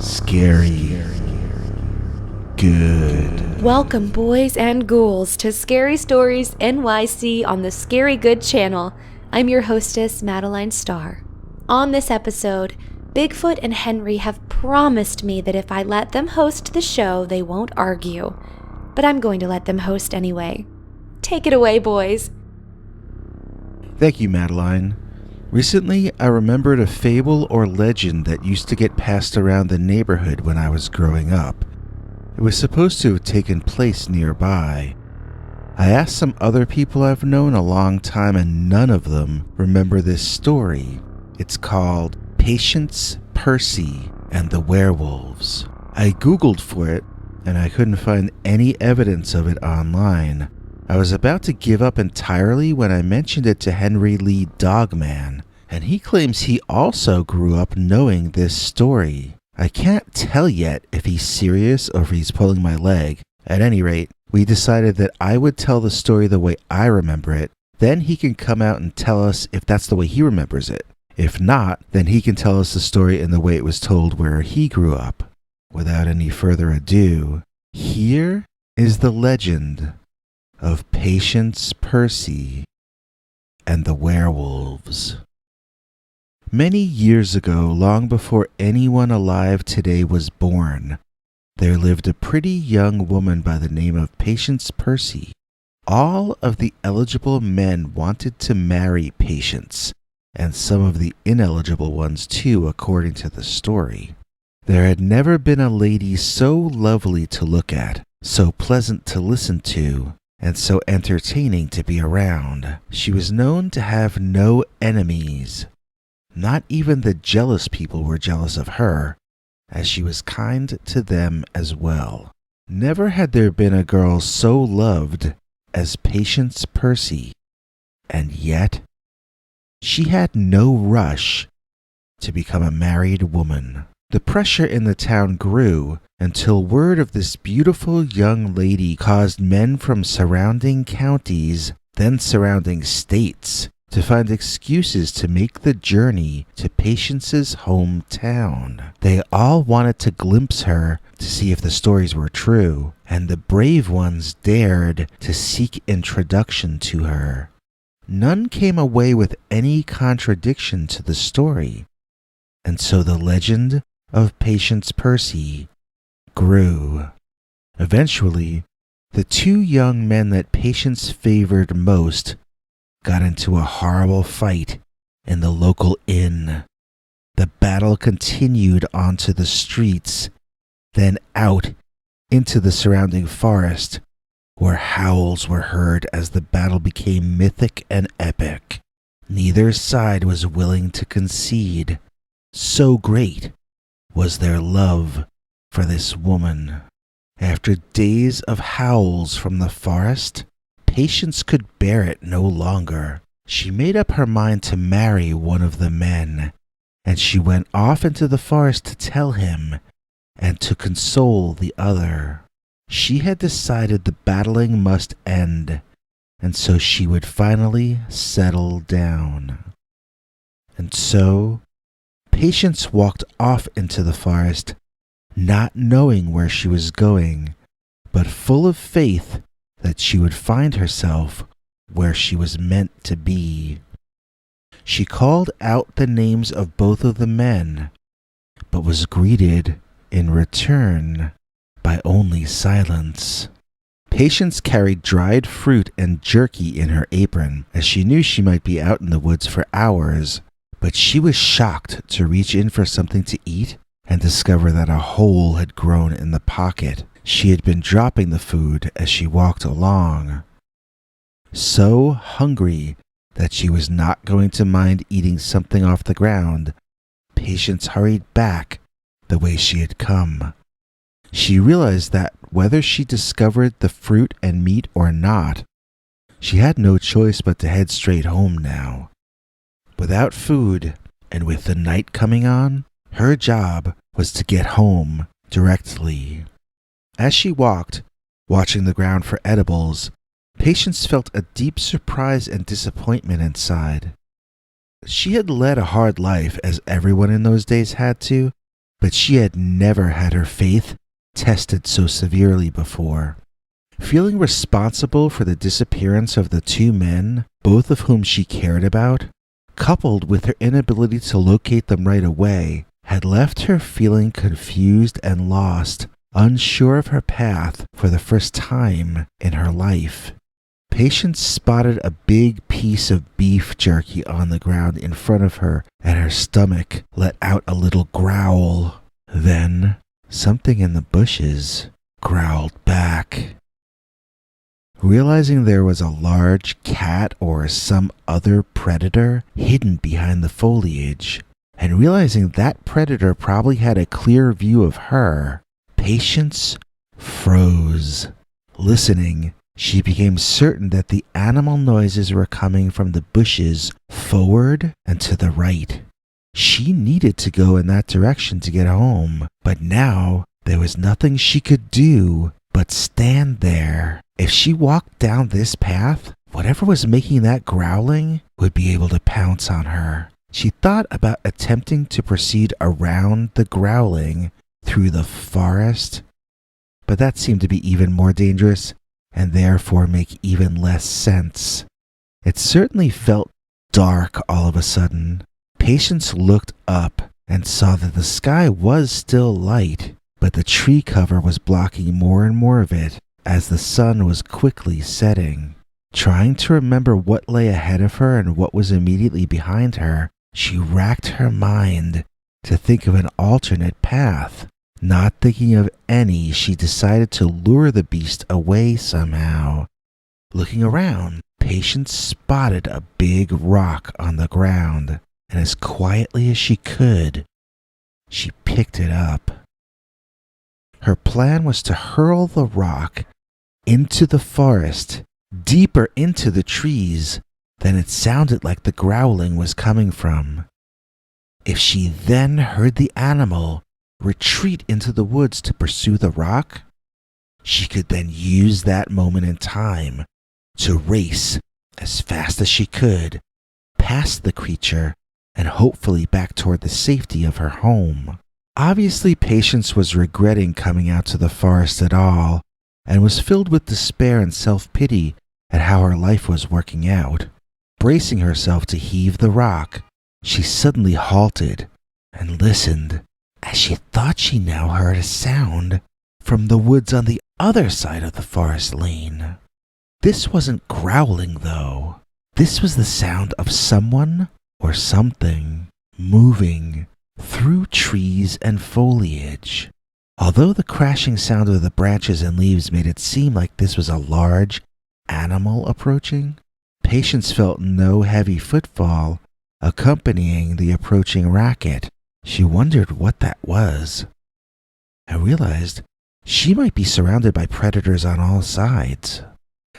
Scary. Good. Welcome, boys and ghouls, to Scary Stories NYC on the Scary Good channel. I'm your hostess, Madeline Starr. On this episode, Bigfoot and Henry have promised me that if I let them host the show, they won't argue. But I'm going to let them host anyway. Take it away, boys. Thank you, Madeline. Recently, I remembered a fable or legend that used to get passed around the neighborhood when I was growing up. It was supposed to have taken place nearby. I asked some other people I've known a long time and none of them remember this story. It's called Patience, Percy, and the Werewolves. I googled for it and I couldn't find any evidence of it online. I was about to give up entirely when I mentioned it to Henry Lee Dogman, and he claims he also grew up knowing this story. I can't tell yet if he's serious or if he's pulling my leg. At any rate, we decided that I would tell the story the way I remember it. Then he can come out and tell us if that's the way he remembers it. If not, then he can tell us the story in the way it was told where he grew up. Without any further ado, here is the legend of Patience, Percy, and the Werewolves. Many years ago, long before anyone alive today was born, there lived a pretty young woman by the name of Patience Percy. All of the eligible men wanted to marry Patience, and some of the ineligible ones too, according to the story. There had never been a lady so lovely to look at, so pleasant to listen to, and so entertaining to be around. She was known to have no enemies. Not even the jealous people were jealous of her, as she was kind to them as well. Never had there been a girl so loved as Patience Percy, and yet she had no rush to become a married woman. The pressure in the town grew until word of this beautiful young lady caused men from surrounding counties, then surrounding states, to find excuses to make the journey to Patience's hometown. They all wanted to glimpse her to see if the stories were true, and the brave ones dared to seek introduction to her. None came away with any contradiction to the story, and so the legend of Patience Percy grew. Eventually, the two young men that Patience favored most got into a horrible fight in the local inn. The battle continued onto the streets, then out into the surrounding forest, where howls were heard as the battle became mythic and epic. Neither side was willing to concede. So great was their love for this woman. After days of howls from the forest, Patience could bear it no longer. She made up her mind to marry one of the men, and she went off into the forest to tell him and to console the other. She had decided the battling must end, and so she would finally settle down. And so, Patience walked off into the forest, not knowing where she was going, but full of faith that she would find herself where she was meant to be. She called out the names of both of the men, but was greeted in return by only silence. Patience carried dried fruit and jerky in her apron, as she knew she might be out in the woods for hours, but she was shocked to reach in for something to eat and discover that a hole had grown in the pocket. She had been dropping the food as she walked along. So hungry that she was not going to mind eating something off the ground, Patience hurried back the way she had come. She realized that whether she discovered the fruit and meat or not, she had no choice but to head straight home now. Without food, and with the night coming on, her job was to get home directly. As she walked, watching the ground for edibles, Patience felt a deep surprise and disappointment inside. She had led a hard life, as everyone in those days had to, but she had never had her faith tested so severely before. Feeling responsible for the disappearance of the two men, both of whom she cared about, coupled with her inability to locate them right away, had left her feeling confused and lost, unsure of her path for the first time in her life. Patience spotted a big piece of beef jerky on the ground in front of her, and her stomach let out a little growl. Then, something in the bushes growled back. Realizing there was a large cat or some other predator hidden behind the foliage, and realizing that predator probably had a clear view of her, Patience froze. Listening, she became certain that the animal noises were coming from the bushes forward and to the right. She needed to go in that direction to get home, but now there was nothing she could do but stand there. If she walked down this path, whatever was making that growling would be able to pounce on her. She thought about attempting to proceed around the growling through the forest, but that seemed to be even more dangerous and therefore make even less sense. It certainly felt dark all of a sudden. Patience looked up and saw that the sky was still light, but the tree cover was blocking more and more of it as the sun was quickly setting. Trying to remember what lay ahead of her and what was immediately behind her, she racked her mind to think of an alternate path. Not thinking of any, she decided to lure the beast away somehow. Looking around, Patience spotted a big rock on the ground, and as quietly as she could, she picked it up. Her plan was to hurl the rock into the forest, deeper into the trees than it sounded like the growling was coming from. If she then heard the animal retreat into the woods to pursue the rock, she could then use that moment in time to race as fast as she could past the creature and hopefully back toward the safety of her home. Obviously, Patience was regretting coming out to the forest at all and was filled with despair and self-pity at how her life was working out. Bracing herself to heave the rock, she suddenly halted and listened as she thought she now heard a sound from the woods on the other side of the forest lane. This wasn't growling, though. This was the sound of someone or something moving through trees and foliage. Although the crashing sound of the branches and leaves made it seem like this was a large animal approaching, Patience felt no heavy footfall accompanying the approaching racket. She wondered what that was, and realized she might be surrounded by predators on all sides.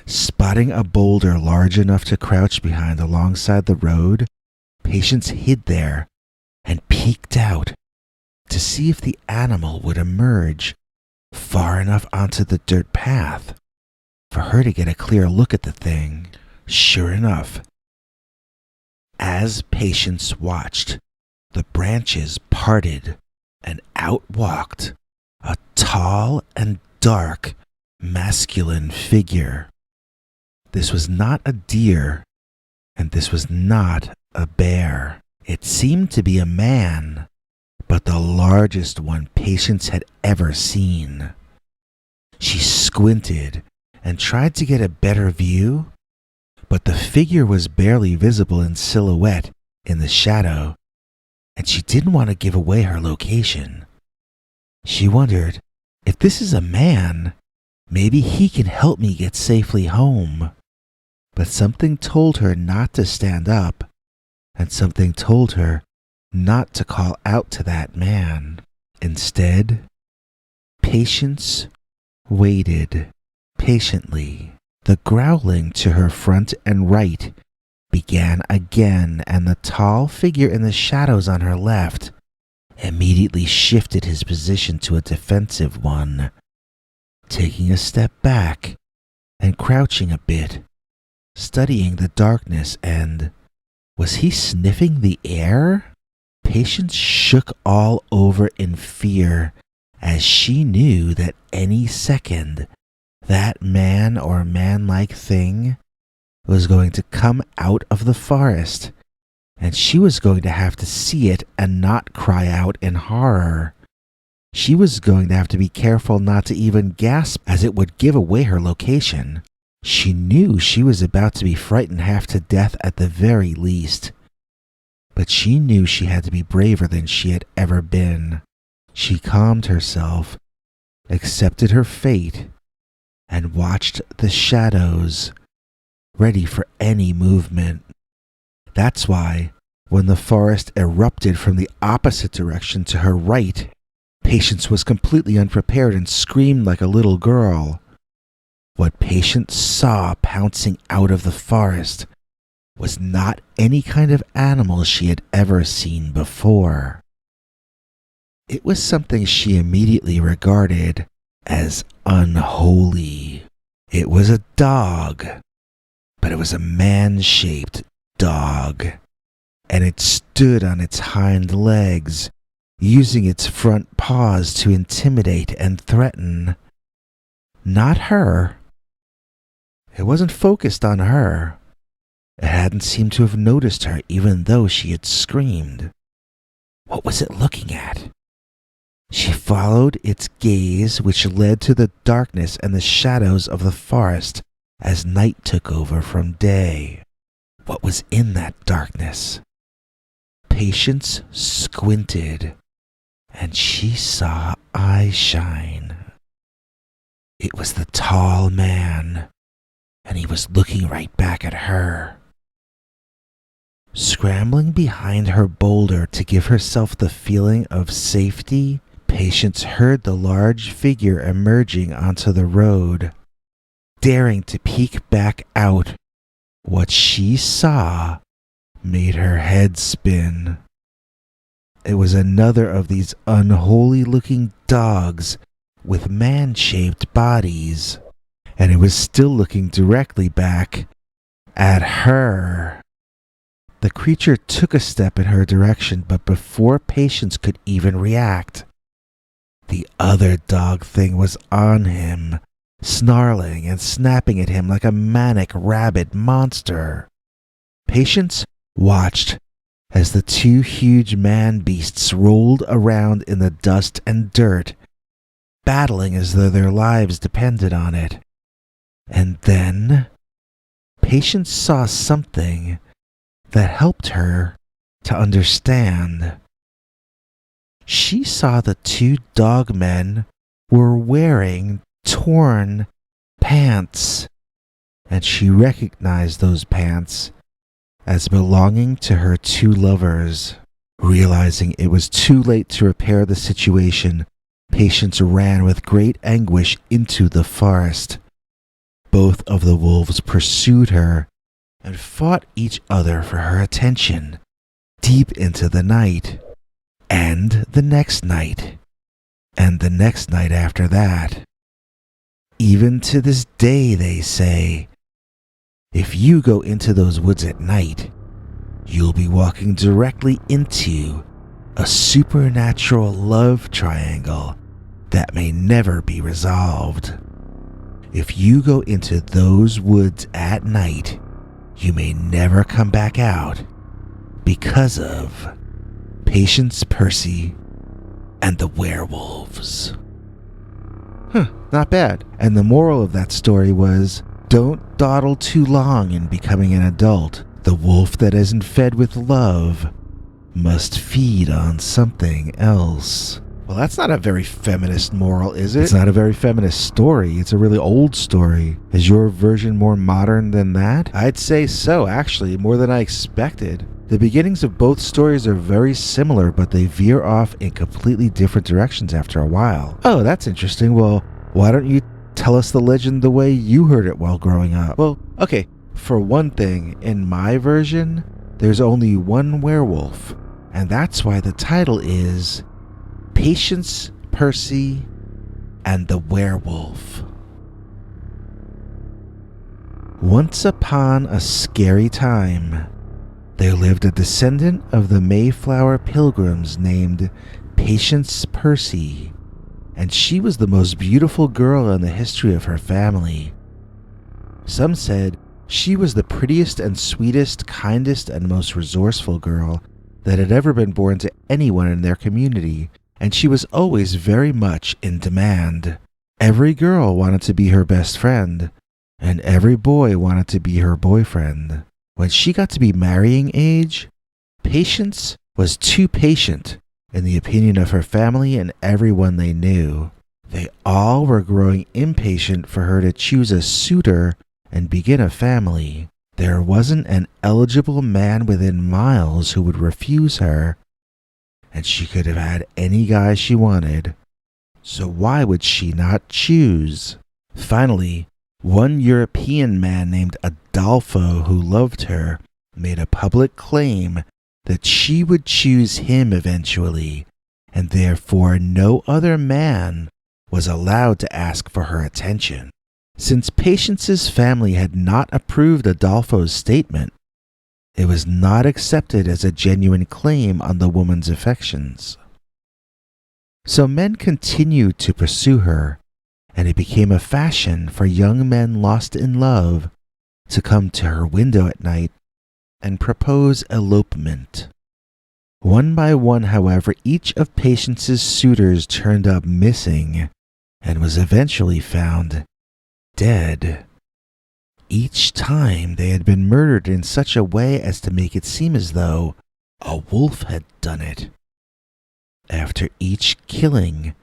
Spotting a boulder large enough to crouch behind alongside the road, Patience hid there and peeked out to see if the animal would emerge far enough onto the dirt path for her to get a clear look at the thing. Sure enough, as Patience watched, the branches parted and out walked a tall and dark masculine figure. This was not a deer, and this was not a bear. It seemed to be a man, but the largest one Patience had ever seen. She squinted and tried to get a better view, but the figure was barely visible in silhouette in the shadow, and she didn't want to give away her location. She wondered, if this is a man, maybe he can help me get safely home. But something told her not to stand up, and something told her not to call out to that man. Instead, Patience waited patiently. The growling to her front and right began again, and the tall figure in the shadows on her left immediately shifted his position to a defensive one, taking a step back and crouching a bit, studying the darkness. And was he sniffing the air? Patience shook all over in fear as she knew that any second that man or man-like thing was going to come out of the forest, and she was going to have to see it and not cry out in horror. She was going to have to be careful not to even gasp, as it would give away her location. She knew she was about to be frightened half to death at the very least. But she knew she had to be braver than she had ever been. She calmed herself, accepted her fate, and watched the shadows, ready for any movement. That's why, when the forest erupted from the opposite direction to her right, Patience was completely unprepared and screamed like a little girl. What Patience saw pouncing out of the forest was not any kind of animal she had ever seen before. It was something she immediately regarded as unholy. It was a dog, but it was a man-shaped dog, and it stood on its hind legs, using its front paws to intimidate and threaten. Not her. It wasn't focused on her. It hadn't seemed to have noticed her even though she had screamed. What was it looking at? She followed its gaze, which led to the darkness and the shadows of the forest as night took over from day. What was in that darkness? Patience squinted, and she saw eye shine. It was the tall man, and he was looking right back at her. Scrambling behind her boulder to give herself the feeling of safety, Patience heard the large figure emerging onto the road. Daring to peek back out, what she saw made her head spin. It was another of these unholy-looking dogs with man-shaped bodies, and it was still looking directly back at her. The creature took a step in her direction, but before Patience could even react, the other dog thing was on him, snarling and snapping at him like a manic rabid monster. Patience watched as the two huge man-beasts rolled around in the dust and dirt, battling as though their lives depended on it. And then, Patience saw something that helped her to understand. She saw the two dogmen were wearing torn pants, and she recognized those pants as belonging to her two lovers. Realizing it was too late to repair the situation, Patience ran with great anguish into the forest. Both of the wolves pursued her and fought each other for her attention deep into the night, and the next night, and the next night after that. Even to this day, they say, if you go into those woods at night, you'll be walking directly into a supernatural love triangle that may never be resolved. If you go into those woods at night, you may never come back out because of Patience, Percy, and the werewolves. Not bad. And the moral of that story was, don't dawdle too long in becoming an adult. The wolf that isn't fed with love must feed on something else. Well, that's not a very feminist moral, is it? It's not a very feminist story. It's a really old story. Is your version more modern than that? I'd say so, actually, more than I expected. The beginnings of both stories are very similar, but they veer off in completely different directions after a while. Oh, that's interesting. Well, why don't you tell us the legend the way you heard it while growing up? Well, okay, for one thing, in my version, there's only one werewolf, and that's why the title is Patience, Percy, and the Werewolf. Once upon a scary time, There lived a descendant of the Mayflower Pilgrims named Patience Percy, and she was the most beautiful girl in the history of her family. Some said she was the prettiest and sweetest, kindest, and most resourceful girl that had ever been born to anyone in their community, and she was always very much in demand. Every girl wanted to be her best friend, and every boy wanted to be her boyfriend. When she got to be marrying age, Patience was too patient, in the opinion of her family and everyone they knew. They all were growing impatient for her to choose a suitor and begin a family. There wasn't an eligible man within miles who would refuse her, and she could have had any guy she wanted. So why would she not choose? Finally, one European man named Adolfo, who loved her, made a public claim that she would choose him eventually, and therefore no other man was allowed to ask for her attention. Since Patience's family had not approved Adolfo's statement, it was not accepted as a genuine claim on the woman's affections. So men continued to pursue her, and it became a fashion for young men lost in love to come to her window at night and propose elopement. One by one, however, each of Patience's suitors turned up missing and was eventually found dead. Each time they had been murdered in such a way as to make it seem as though a wolf had done it. After each killing,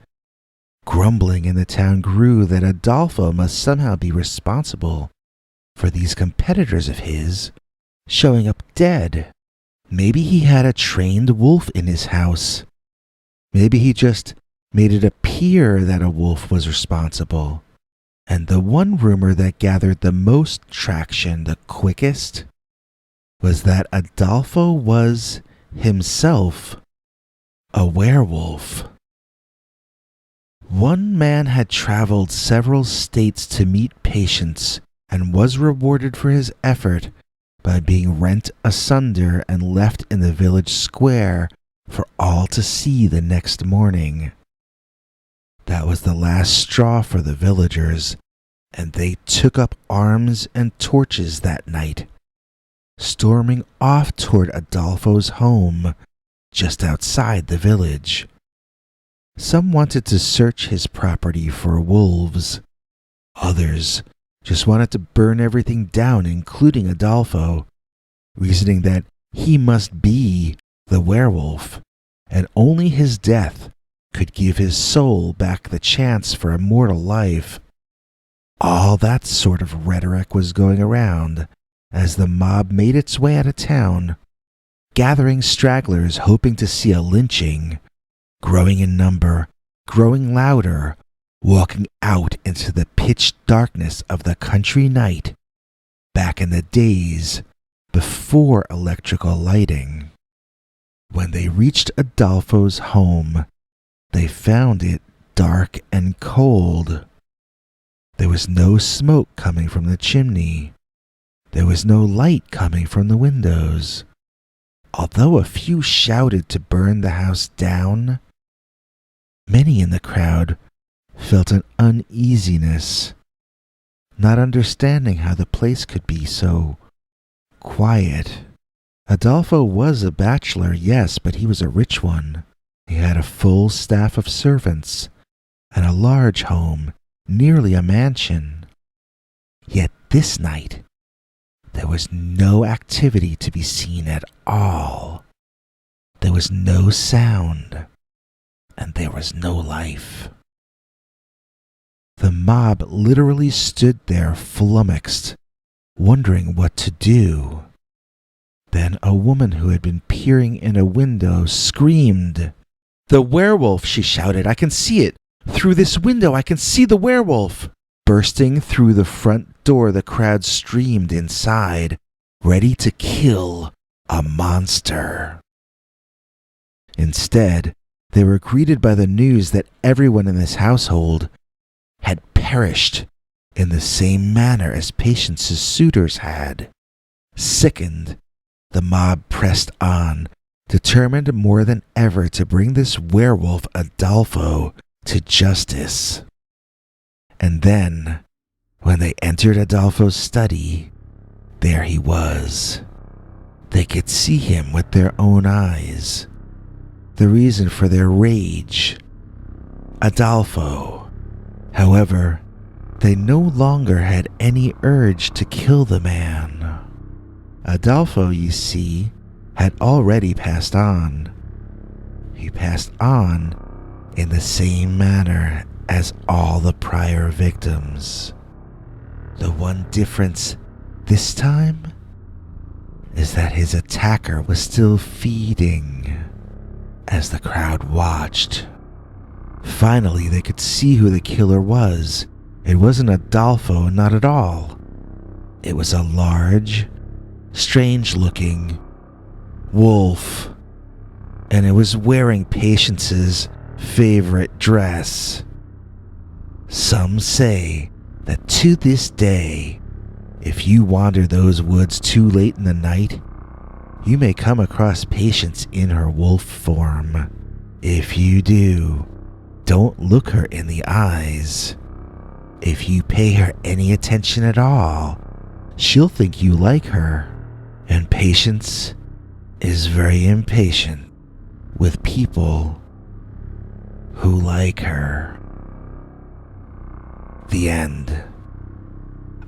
grumbling in the town grew that Adolfo must somehow be responsible for these competitors of his showing up dead. Maybe he had a trained wolf in his house. Maybe he just made it appear that a wolf was responsible. And the one rumor that gathered the most traction the quickest was that Adolfo was himself a werewolf. One man had traveled several states to meet Patience and was rewarded for his effort by being rent asunder and left in the village square for all to see the next morning. That was the last straw for the villagers, and they took up arms and torches that night, storming off toward Adolfo's home just outside the village. Some wanted to search his property for wolves. Others just wanted to burn everything down, including Adolfo, reasoning that he must be the werewolf, and only his death could give his soul back the chance for immortal life. All that sort of rhetoric was going around as the mob made its way out of town, gathering stragglers hoping to see a lynching, growing in number, growing louder, walking out into the pitch darkness of the country night, back in the days before electrical lighting. When they reached Adolfo's home, they found it dark and cold. There was no smoke coming from the chimney. There was no light coming from the windows. Although a few shouted to burn the house down, many in the crowd felt an uneasiness, not understanding how the place could be so quiet. Adolfo was a bachelor, yes, but he was a rich one. He had a full staff of servants and a large home, nearly a mansion. Yet this night, there was no activity to be seen at all. There was no sound, and there was no life. The mob literally stood there flummoxed, wondering what to do. Then a woman who had been peering in a window screamed. "The werewolf!" she shouted. "I can see it! Through this window I can see the werewolf!" Bursting through the front door, the crowd streamed inside, ready to kill a monster. Instead, they were greeted by the news that everyone in this household had perished in the same manner as Patience's suitors had. Sickened, The mob pressed on, determined more than ever to bring this werewolf Adolfo to justice. And then, when they entered Adolfo's study, there he was. They could see him with their own eyes. The reason for their rage, Adolfo. However, they no longer had any urge to kill the man. Adolfo, you see, had already passed on. He passed on in the same manner as all the prior victims. The one difference this time is that his attacker was still feeding as the crowd watched. Finally, they could see who the killer was. It wasn't Adolfo, not at all. It was a large, strange-looking wolf, and it was wearing Patience's favorite dress. Some say that to this day, if you wander those woods too late in the night, you may come across Patience in her wolf form. If you do, don't look her in the eyes. If you pay her any attention at all, she'll think you like her. And Patience is very impatient with people who like her. The end.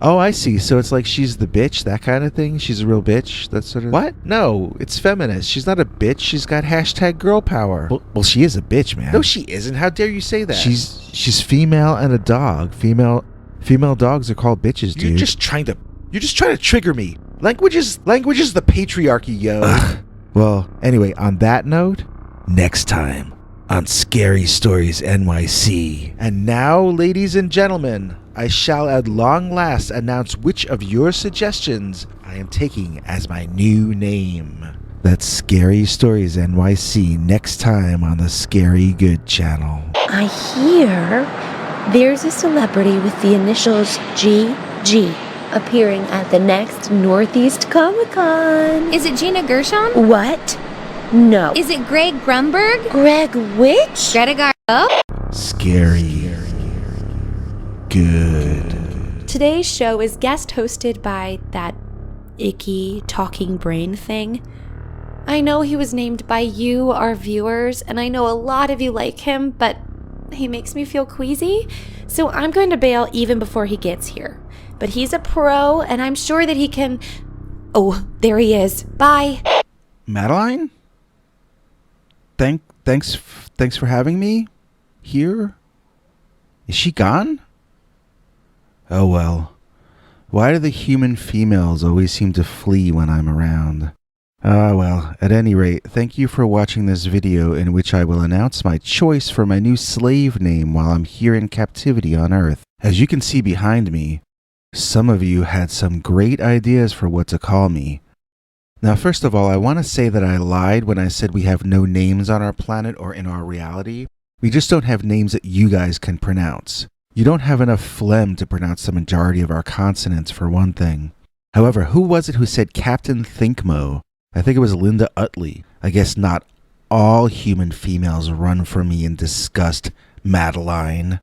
Oh, I see. So it's like she's the bitch, that kind of thing? She's a real bitch? That sort of... What? No, it's feminist. She's not a bitch. She's got hashtag girl power. Well, she is a bitch, man. No, she isn't. How dare you say that? She's female and a dog. Female dogs are called bitches, dude. You're just trying to trigger me. Language is the patriarchy, yo. Ugh. Well, anyway, on that note, next time on Scary Stories NYC. And now, ladies and gentlemen, I shall at long last announce which of your suggestions I am taking as my new name. That's Scary Stories NYC next time on the Scary Good channel. I hear there's a celebrity with the initials GG appearing at the next Northeast Comic-Con. Is it Gina Gershon? What? No. Is it Greg Grumberg? Greg which? Greta Garbo? Scary Good. Today's show is guest hosted by that icky talking brain thing. I know he was named by you, our viewers, and I know a lot of you like him, but he makes me feel queasy, so I'm going to bail even before he gets here. But he's a pro, and I'm sure that he can... Oh, there he is. Bye. Madeline? Thanks for having me here. Is she gone? Oh well. Why do the human females always seem to flee when I'm around? Ah well, at any rate, thank you for watching this video in which I will announce my choice for my new slave name while I'm here in captivity on Earth. As you can see behind me, some of you had some great ideas for what to call me. Now, first of all, I want to say that I lied when I said we have no names on our planet or in our reality. We just don't have names that you guys can pronounce. You don't have enough phlegm to pronounce the majority of our consonants, for one thing. However, who was it who said Captain Thinkmo? I think it was Linda Utley. I guess not all human females run from me in disgust, Madeline.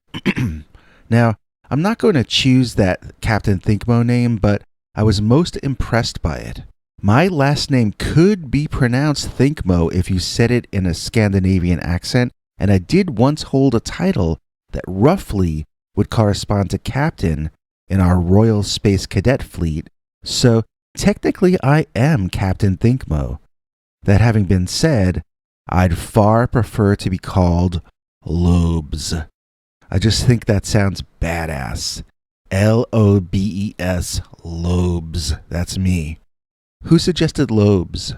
Now, I'm not going to choose that Captain Thinkmo name, but I was most impressed by it. My last name could be pronounced Thinkmo if you said it in a Scandinavian accent, and I did once hold a title that roughly would correspond to captain in our Royal Space Cadet Fleet, so technically I am Captain Thinkmo. That having been said, I'd far prefer to be called Lobes. I just think that sounds badass. Lobes, Lobes. That's me. Who suggested Lobes?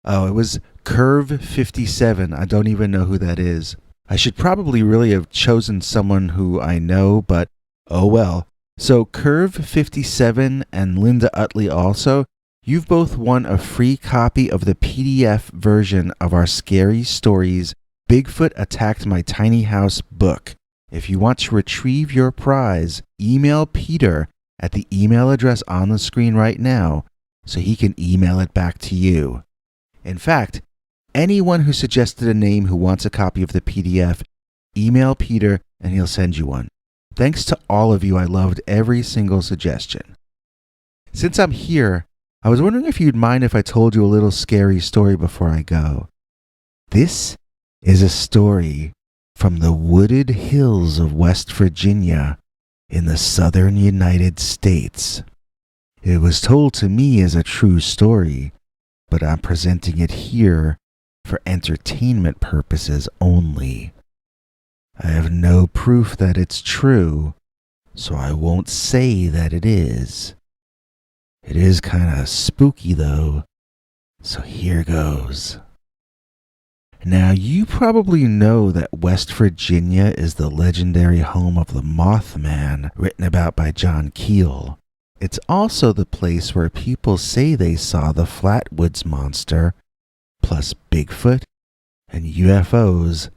Oh, it was Curve 57. I don't even know who that is. I should probably really have chosen someone who I know, but oh well. So Curve 57 and Linda Utley also, you've both won a free copy of the PDF version of our Scary Stories Bigfoot Attacked My Tiny House book. If you want to retrieve your prize, email Peter at the email address on the screen right now, so he can email it back to you. In fact, anyone who suggested a name who wants a copy of the PDF, email Peter and he'll send you one. Thanks to all of you, I loved every single suggestion. Since I'm here, I was wondering if you'd mind if I told you a little scary story before I go. This is a story from the wooded hills of West Virginia in the southern United States. It was told to me as a true story, but I'm presenting it here for entertainment purposes only. I have no proof that it's true, so I won't say that it is. It is kind of spooky though, so here goes. Now, you probably know that West Virginia is the legendary home of the Mothman, written about by John Keel. It's also the place where people say they saw the Flatwoods Monster, plus Bigfoot and UFOs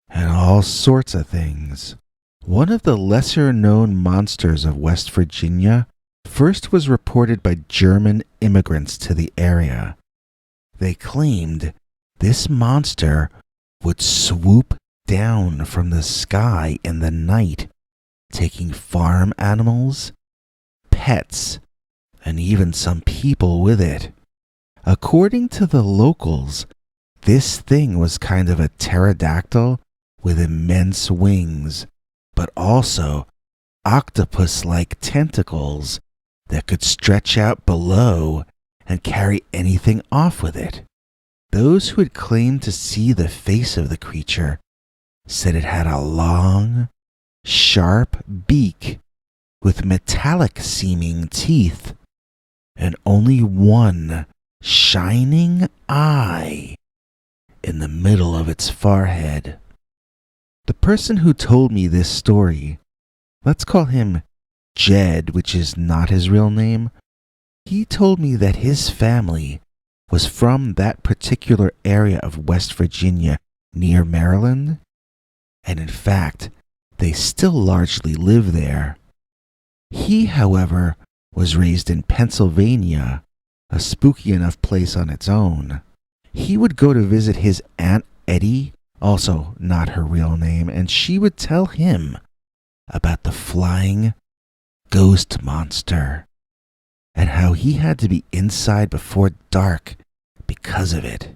and all sorts of things. One of the lesser-known monsters of West Virginia first was reported by German immigrants to the area. They claimed this monster would swoop down from the sky in the night, taking farm animals, pets, and even some people with it. According to the locals, this thing was kind of a pterodactyl with immense wings, but also octopus-like tentacles that could stretch out below and carry anything off with it. Those who had claimed to see the face of the creature said it had a long, sharp beak with metallic-seeming teeth and only one shining eye in the middle of its forehead. The person who told me this story, let's call him Jed, which is not his real name, he told me that his family was from that particular area of West Virginia near Maryland, and in fact, they still largely live there. He, however, was raised in Pennsylvania, a spooky enough place on its own. He would go to visit his Aunt Eddie, also not her real name, and she would tell him about the flying ghost monster and how he had to be inside before dark because of it.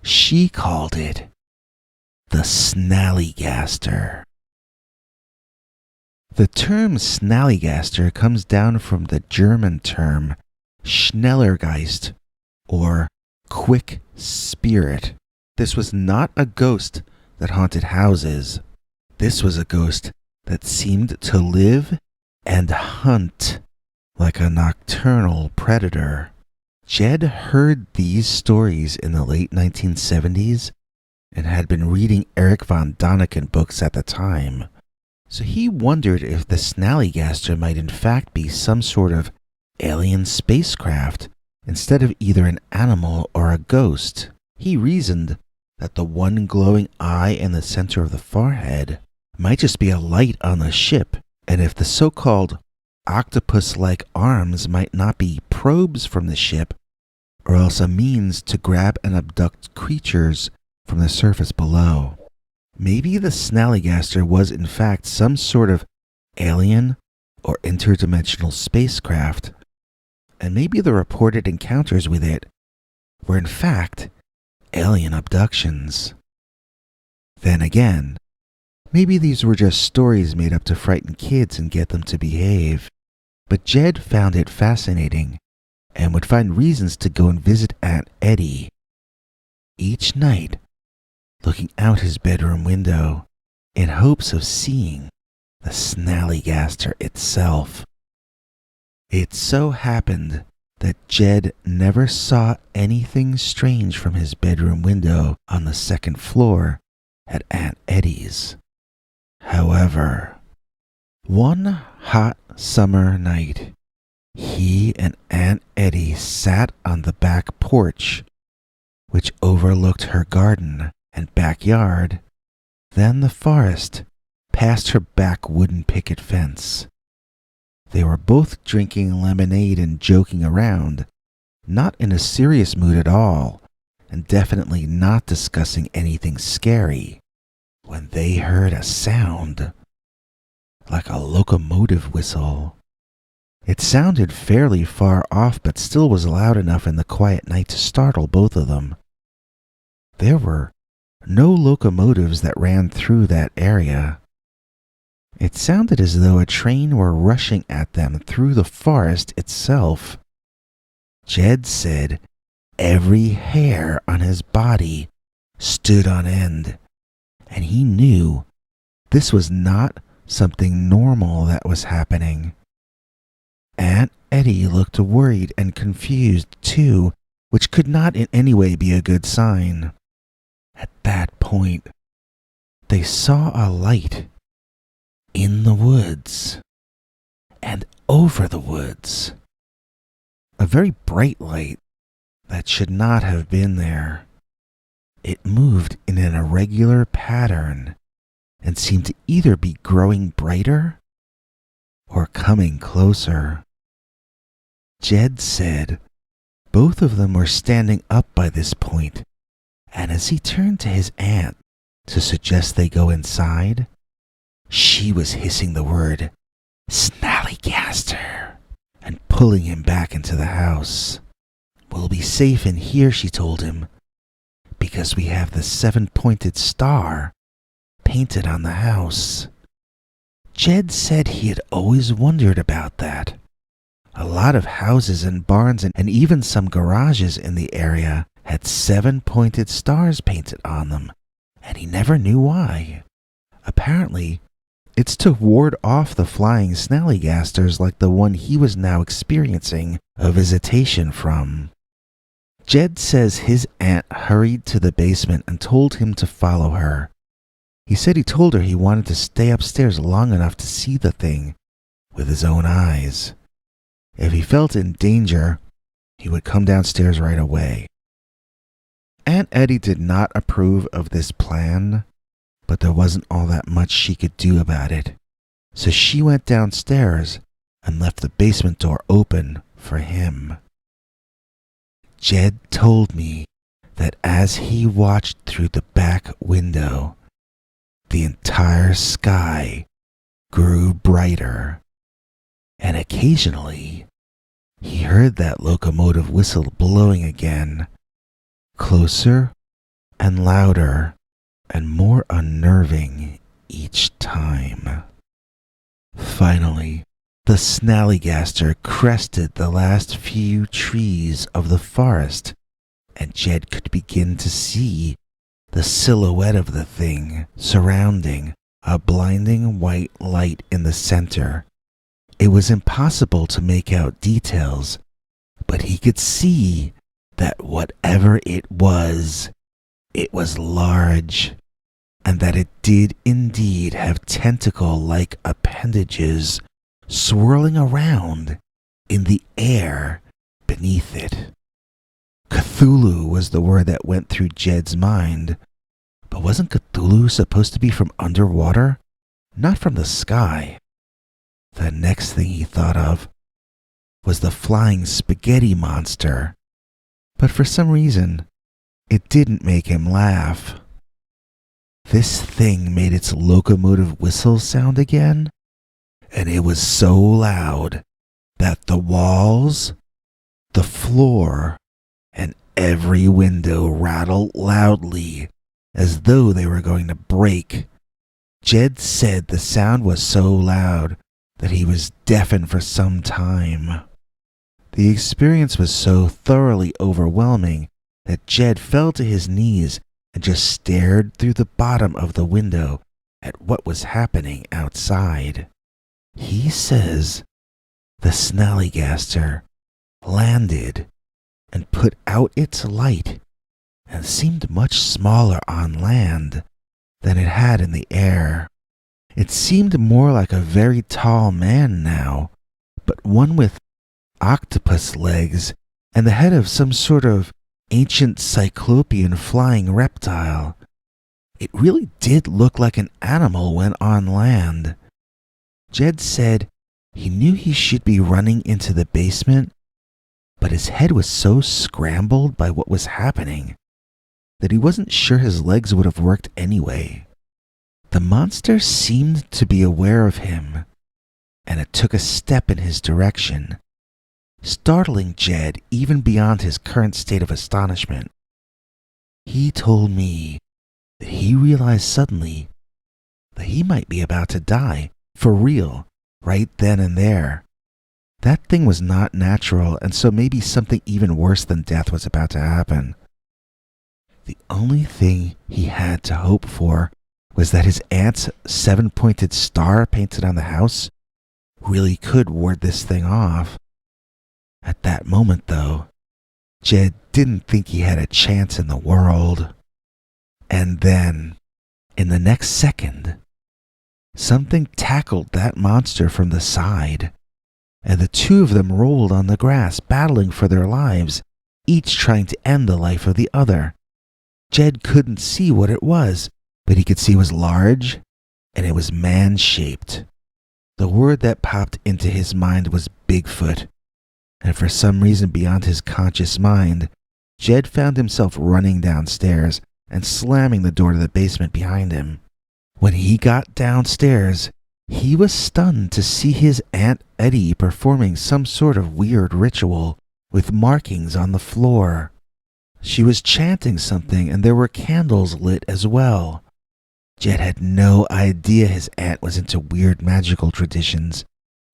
She called it the Snallygaster. The term Snallygaster comes down from the German term Schnellergeist, or quick spirit. This was not a ghost that haunted houses. This was a ghost that seemed to live and hunt like a nocturnal predator. Jed heard these stories in the late 1970s and had been reading Eric von Däniken books at the time. So he wondered if the Snallygaster might in fact be some sort of alien spacecraft instead of either an animal or a ghost. He reasoned that the one glowing eye in the center of the forehead might just be a light on the ship, and if the so-called octopus-like arms might not be probes from the ship, or else a means to grab and abduct creatures from the surface below. Maybe the Snallygaster was in fact some sort of alien or interdimensional spacecraft, and maybe the reported encounters with it were in fact alien abductions. Then again, maybe these were just stories made up to frighten kids and get them to behave. But Jed found it fascinating and would find reasons to go and visit Aunt Eddie each night, looking out his bedroom window in hopes of seeing the Snallygaster itself. It so happened that Jed never saw anything strange from his bedroom window on the second floor at Aunt Eddie's. However, one hot summer night, he and Aunt Eddie sat on the back porch, which overlooked her garden and backyard, then the forest past her back wooden picket fence. They were both drinking lemonade and joking around, not in a serious mood at all, and definitely not discussing anything scary, when they heard a sound like a locomotive whistle. It sounded fairly far off, but still was loud enough in the quiet night to startle both of them. There were no locomotives that ran through that area. It sounded as though a train were rushing at them through the forest itself. Jed said every hair on his body stood on end, and he knew this was not something normal that was happening. Aunt Eddie looked worried and confused too, which could not in any way be a good sign. At that point, they saw a light in the woods and over the woods. A very bright light that should not have been there. It moved in an irregular pattern and seemed to either be growing brighter or coming closer. Jed said both of them were standing up by this point, and as he turned to his aunt to suggest they go inside, she was hissing the word Snallygaster and pulling him back into the house. "We'll be safe in here," she told him, "because we have the 7-pointed star painted on the house." Jed said he had always wondered about that. A lot of houses and barns and even some garages in the area had 7-pointed stars painted on them, and he never knew why. Apparently, it's to ward off the flying Snallygasters like the one he was now experiencing a visitation from. Jed says his aunt hurried to the basement and told him to follow her. He said he told her he wanted to stay upstairs long enough to see the thing with his own eyes. If he felt in danger, he would come downstairs right away. Aunt Eddie did not approve of this plan, but there wasn't all that much she could do about it, so she went downstairs and left the basement door open for him. Jed told me that as he watched through the back window, the entire sky grew brighter, and occasionally he heard that locomotive whistle blowing again, closer and louder and more unnerving each time. Finally, the Snallygaster crested the last few trees of the forest, and Jed could begin to see the silhouette of the thing surrounding a blinding white light in the center. It was impossible to make out details, but he could see that whatever it was large, and that it did indeed have tentacle-like appendages swirling around in the air beneath it. Cthulhu was the word that went through Jed's mind, but wasn't Cthulhu supposed to be from underwater, not from the sky? The next thing he thought of was the flying spaghetti monster, but for some reason, it didn't make him laugh. This thing made its locomotive whistle sound again, and it was so loud that the walls, the floor, and every window rattled loudly as though they were going to break. Jed said the sound was so loud that he was deafened for some time. The experience was so thoroughly overwhelming that Jed fell to his knees and just stared through the bottom of the window at what was happening outside. He says the Snallygaster landed and put out its light and seemed much smaller on land than it had in the air. It seemed more like a very tall man now, but one with octopus legs and the head of some sort of ancient cyclopean flying reptile. It really did look like an animal when on land. Jed said He knew he should be running into the basement, but his head was so scrambled by what was happening that he wasn't sure his legs would have worked anyway. The monster seemed to be aware of him, and it took a step in his direction, startling Jed even beyond his current state of astonishment. He told me that he realized suddenly that he might be about to die, for real, right then and there. That thing was not natural, and so maybe something even worse than death was about to happen. The only thing he had to hope for was that his aunt's 7-pointed star painted on the house really could ward this thing off. At that moment, though, Jed didn't think he had a chance in the world. And then, in the next second, something tackled that monster from the side, and the two of them rolled on the grass, battling for their lives, each trying to end the life of the other. Jed couldn't see what it was, but he could see it was large, and it was man-shaped. The word that popped into his mind was Bigfoot, and for some reason beyond his conscious mind, Jed found himself running downstairs and slamming the door to the basement behind him. When he got downstairs, he was stunned to see his Aunt Eddie performing some sort of weird ritual with markings on the floor. She was chanting something, and there were candles lit as well. Jed had no idea his aunt was into weird magical traditions,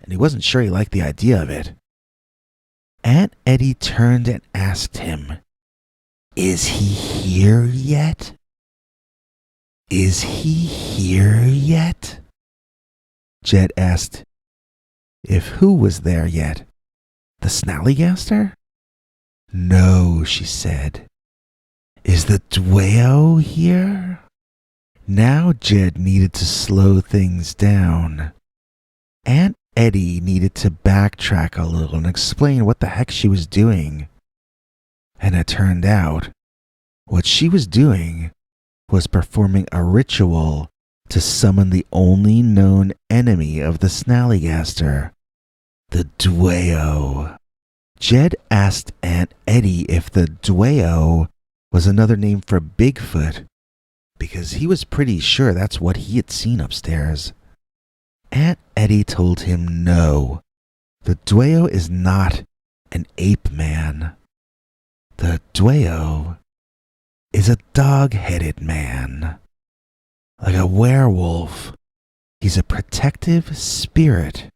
and he wasn't sure he liked the idea of it. Aunt Eddie turned and asked him, "Is he here yet? Is he here yet?" Jed asked if who was there yet. The Snallygaster? "No," she said. "Is the Dweo here?" Now Jed needed to slow things down. Aunt Eddie needed to backtrack a little and explain what the heck she was doing. And it turned out, what she was doing was performing a ritual to summon the only known enemy of the Snallygaster, the Dweo. Jed asked Aunt Eddie if the Dweo was another name for Bigfoot, because he was pretty sure that's what he had seen upstairs. Aunt Eddie told him no. The Dweo is not an ape man. The Dweo is a dog-headed man. Like a werewolf. He's a protective spirit.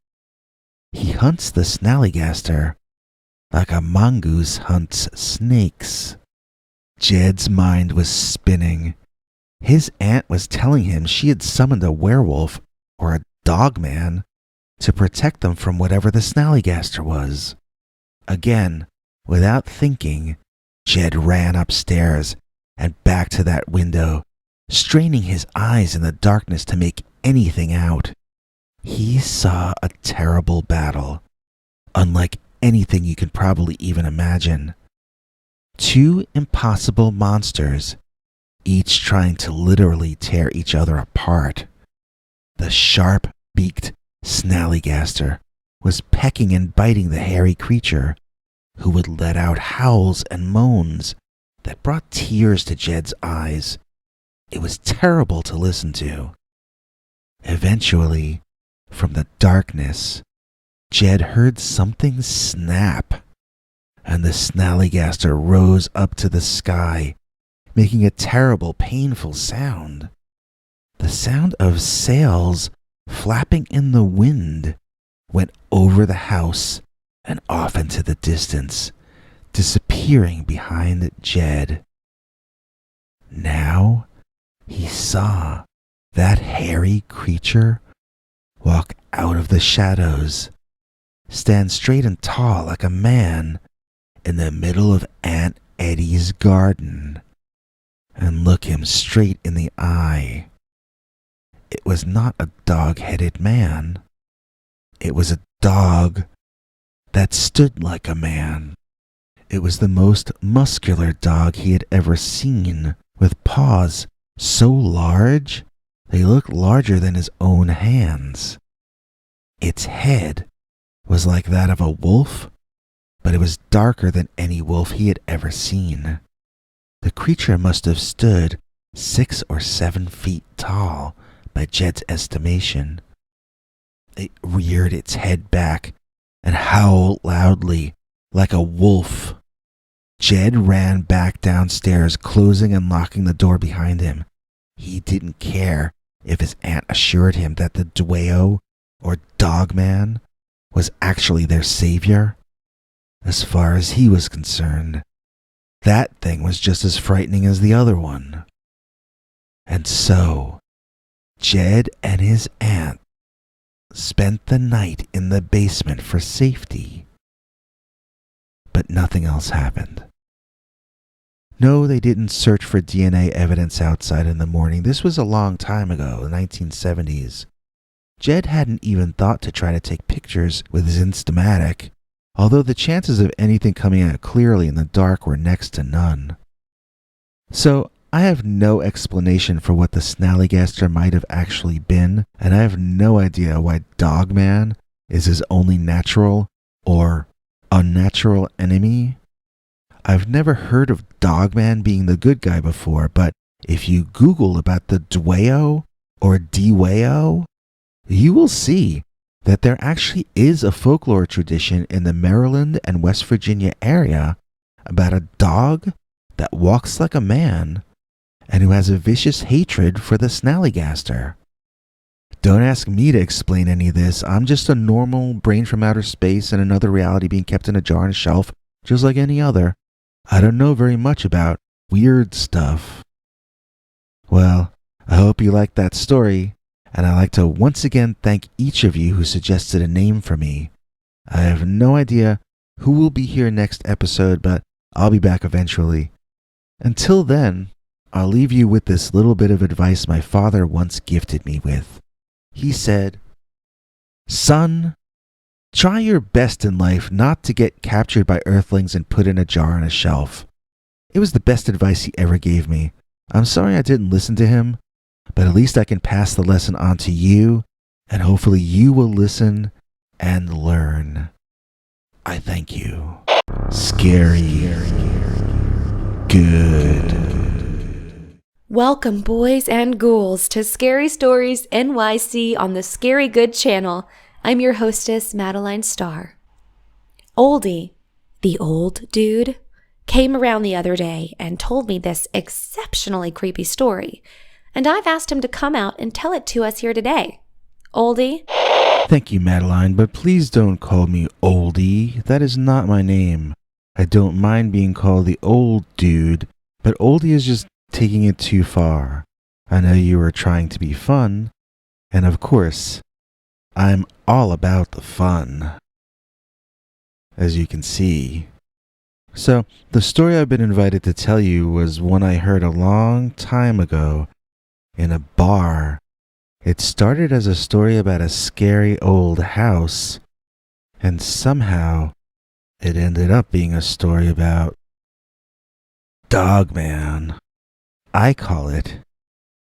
He hunts the Snallygaster like a mongoose hunts snakes. Jed's mind was spinning. His aunt was telling him she had summoned a werewolf or a Dogman to protect them from whatever the Snallygaster was. Again, without thinking, Jed ran upstairs and back to that window, straining his eyes in the darkness to make anything out. He saw a terrible battle, unlike anything you could probably even imagine. Two impossible monsters, each trying to literally tear each other apart. The sharp-beaked Snallygaster was pecking and biting the hairy creature, who would let out howls and moans that brought tears to Jed's eyes. It was terrible to listen to. Eventually, from the darkness, Jed heard something snap, and the Snallygaster rose up to the sky, making a terrible, painful sound. The sound of sails flapping in the wind went over the house and off into the distance, disappearing behind Jed. Now he saw that hairy creature walk out of the shadows, stand straight and tall like a man in the middle of Aunt Eddie's garden, and look him straight in the eye. It was not a dog-headed man. It was a dog that stood like a man. It was the most muscular dog he had ever seen, with paws so large they looked larger than his own hands. Its head was like that of a wolf, but it was darker than any wolf he had ever seen. The creature must have stood 6 or 7 feet tall, by Jed's estimation. It reared its head back and howled loudly, like a wolf. Jed ran back downstairs, closing and locking the door behind him. He didn't care if his aunt assured him that the Dueo, or Dogman, was actually their savior. As far as he was concerned, that thing was just as frightening as the other one. And so, Jed and his aunt spent the night in the basement for safety. But nothing else happened. No, they didn't search for DNA evidence outside in the morning. This was a long time ago, the 1970s. Jed hadn't even thought to try to take pictures with his Instamatic, although the chances of anything coming out clearly in the dark were next to none. So, I have no explanation for what the Snallygaster might have actually been, and I have no idea why Dogman is his only natural or unnatural enemy. I've never heard of Dogman being the good guy before, but if you Google about the Dueo or Dueo, you will see that there actually is a folklore tradition in the Maryland and West Virginia area about a dog that walks like a man and who has a vicious hatred for the Snallygaster. Don't ask me to explain any of this. I'm just a normal brain from outer space in another reality being kept in a jar on a shelf, just like any other. I don't know very much about weird stuff. Well, I hope you liked that story, and I'd like to once again thank each of you who suggested a name for me. I have no idea who will be here next episode, but I'll be back eventually. Until then, I'll leave you with this little bit of advice my father once gifted me with. He said, "Son, try your best in life not to get captured by earthlings and put in a jar on a shelf." It was the best advice he ever gave me. I'm sorry I didn't listen to him, but at least I can pass the lesson on to you, and hopefully you will listen and learn. I thank you. Scary. Good. Welcome, boys and ghouls, to Scary Stories NYC on the Scary Good channel. I'm your hostess, Madeline Starr. Oldie, the old dude, came around the other day and told me this exceptionally creepy story, and I've asked him to come out and tell it to us here today. Oldie? Thank you, Madeline, but please don't call me Oldie. That is not my name. I don't mind being called the old dude, but Oldie is just taking it too far. I know you were trying to be fun, and of course, I'm all about the fun, as you can see. So, the story I've been invited to tell you was one I heard a long time ago in a bar. It started as a story about a scary old house, and somehow it ended up being a story about Dogman. I call it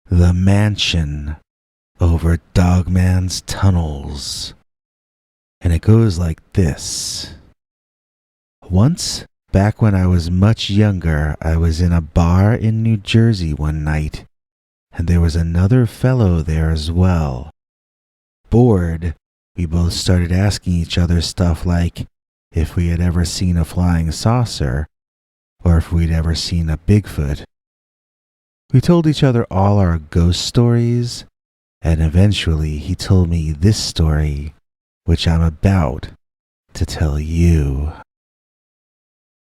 The Mansion Over Dogman's Tunnels. And it goes like this. Once, back when I was much younger, I was in a bar in New Jersey one night, and there was another fellow there as well. Bored, we both started asking each other stuff like if we had ever seen a flying saucer, or if we'd ever seen a Bigfoot. We told each other all our ghost stories, and eventually he told me this story, which I'm about to tell you.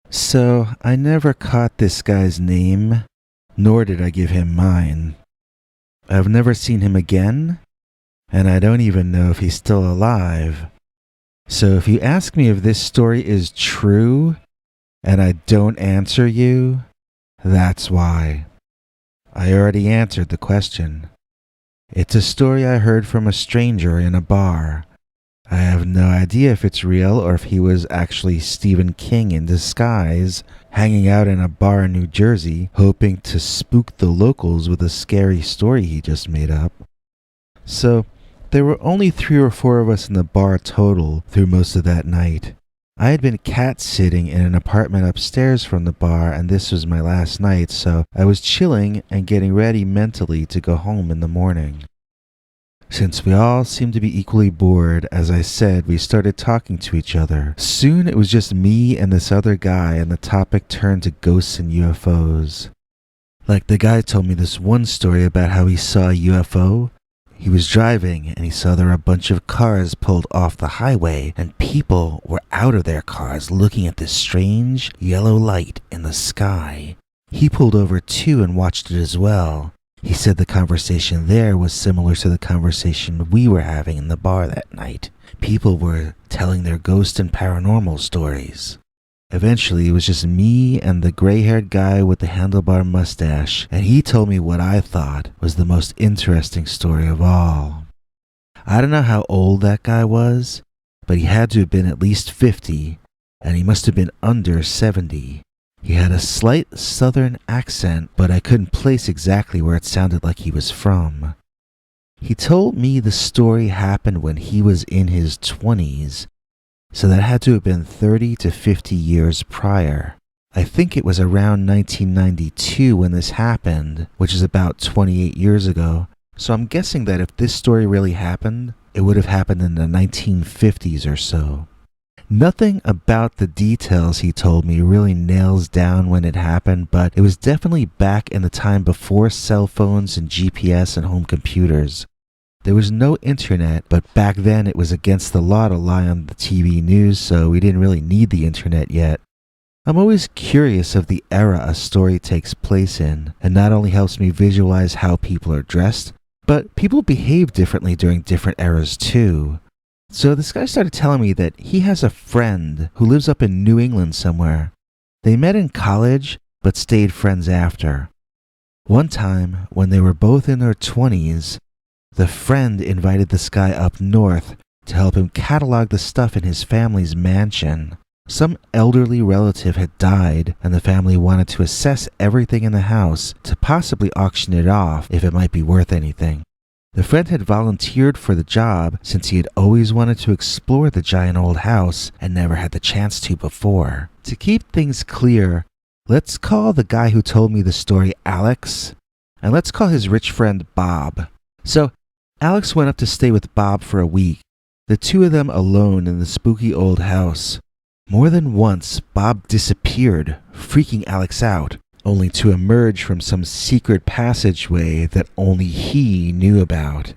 So, I never caught this guy's name, nor did I give him mine. I've never seen him again, and I don't even know if he's still alive. So if you ask me if this story is true, and I don't answer you, that's why. I already answered the question. It's a story I heard from a stranger in a bar. I have no idea if it's real or if he was actually Stephen King in disguise, hanging out in a bar in New Jersey, hoping to spook the locals with a scary story he just made up. So, There were only 3 or 4 of us in the bar total through most of that night. I had been cat-sitting in an apartment upstairs from the bar, and this was my last night, so I was chilling and getting ready mentally to go home in the morning. Since we all seemed to be equally bored, as I said, we started talking to each other. Soon it was just me and this other guy, and the topic turned to ghosts and UFOs. Like, the guy told me this one story about how he saw a UFO. He was driving and he saw there were a bunch of cars pulled off the highway, and people were out of their cars looking at this strange yellow light in the sky. He pulled over too and watched it as well. He said the conversation there was similar to the conversation we were having in the bar that night. People were telling their ghost and paranormal stories. Eventually, it was just me and the gray-haired guy with the handlebar mustache, and he told me what I thought was the most interesting story of all. I don't know how old that guy was, but he had to have been at least 50, and he must have been under 70. He had a slight southern accent, but I couldn't place exactly where it sounded like he was from. He told me the story happened when he was in his 20s, so that had to have been 30 to 50 years prior. I think it was around 1992 when this happened, which is about 28 years ago, so I'm guessing that if this story really happened, it would have happened in the 1950s or so. Nothing about the details he told me really nails down when it happened, but it was definitely back in the time before cell phones and GPS and home computers. There was no internet, but back then it was against the law to lie on the TV news, so we didn't really need the internet yet. I'm always curious of the era a story takes place in, and not only helps me visualize how people are dressed, but people behave differently during different eras too. So this guy started telling me that he has a friend who lives up in New England somewhere. They met in college, but stayed friends after. One time, when they were both in their 20s, the friend invited this guy up north to help him catalog the stuff in his family's mansion. Some elderly relative had died, and the family wanted to assess everything in the house to possibly auction it off if it might be worth anything. The friend had volunteered for the job since he had always wanted to explore the giant old house and never had the chance to before. To keep things clear, let's call the guy who told me the story Alex, and let's call his rich friend Bob. So, Alex went up to stay with Bob for a week, the two of them alone in the spooky old house. More than once, Bob disappeared, freaking Alex out, only to emerge from some secret passageway that only he knew about.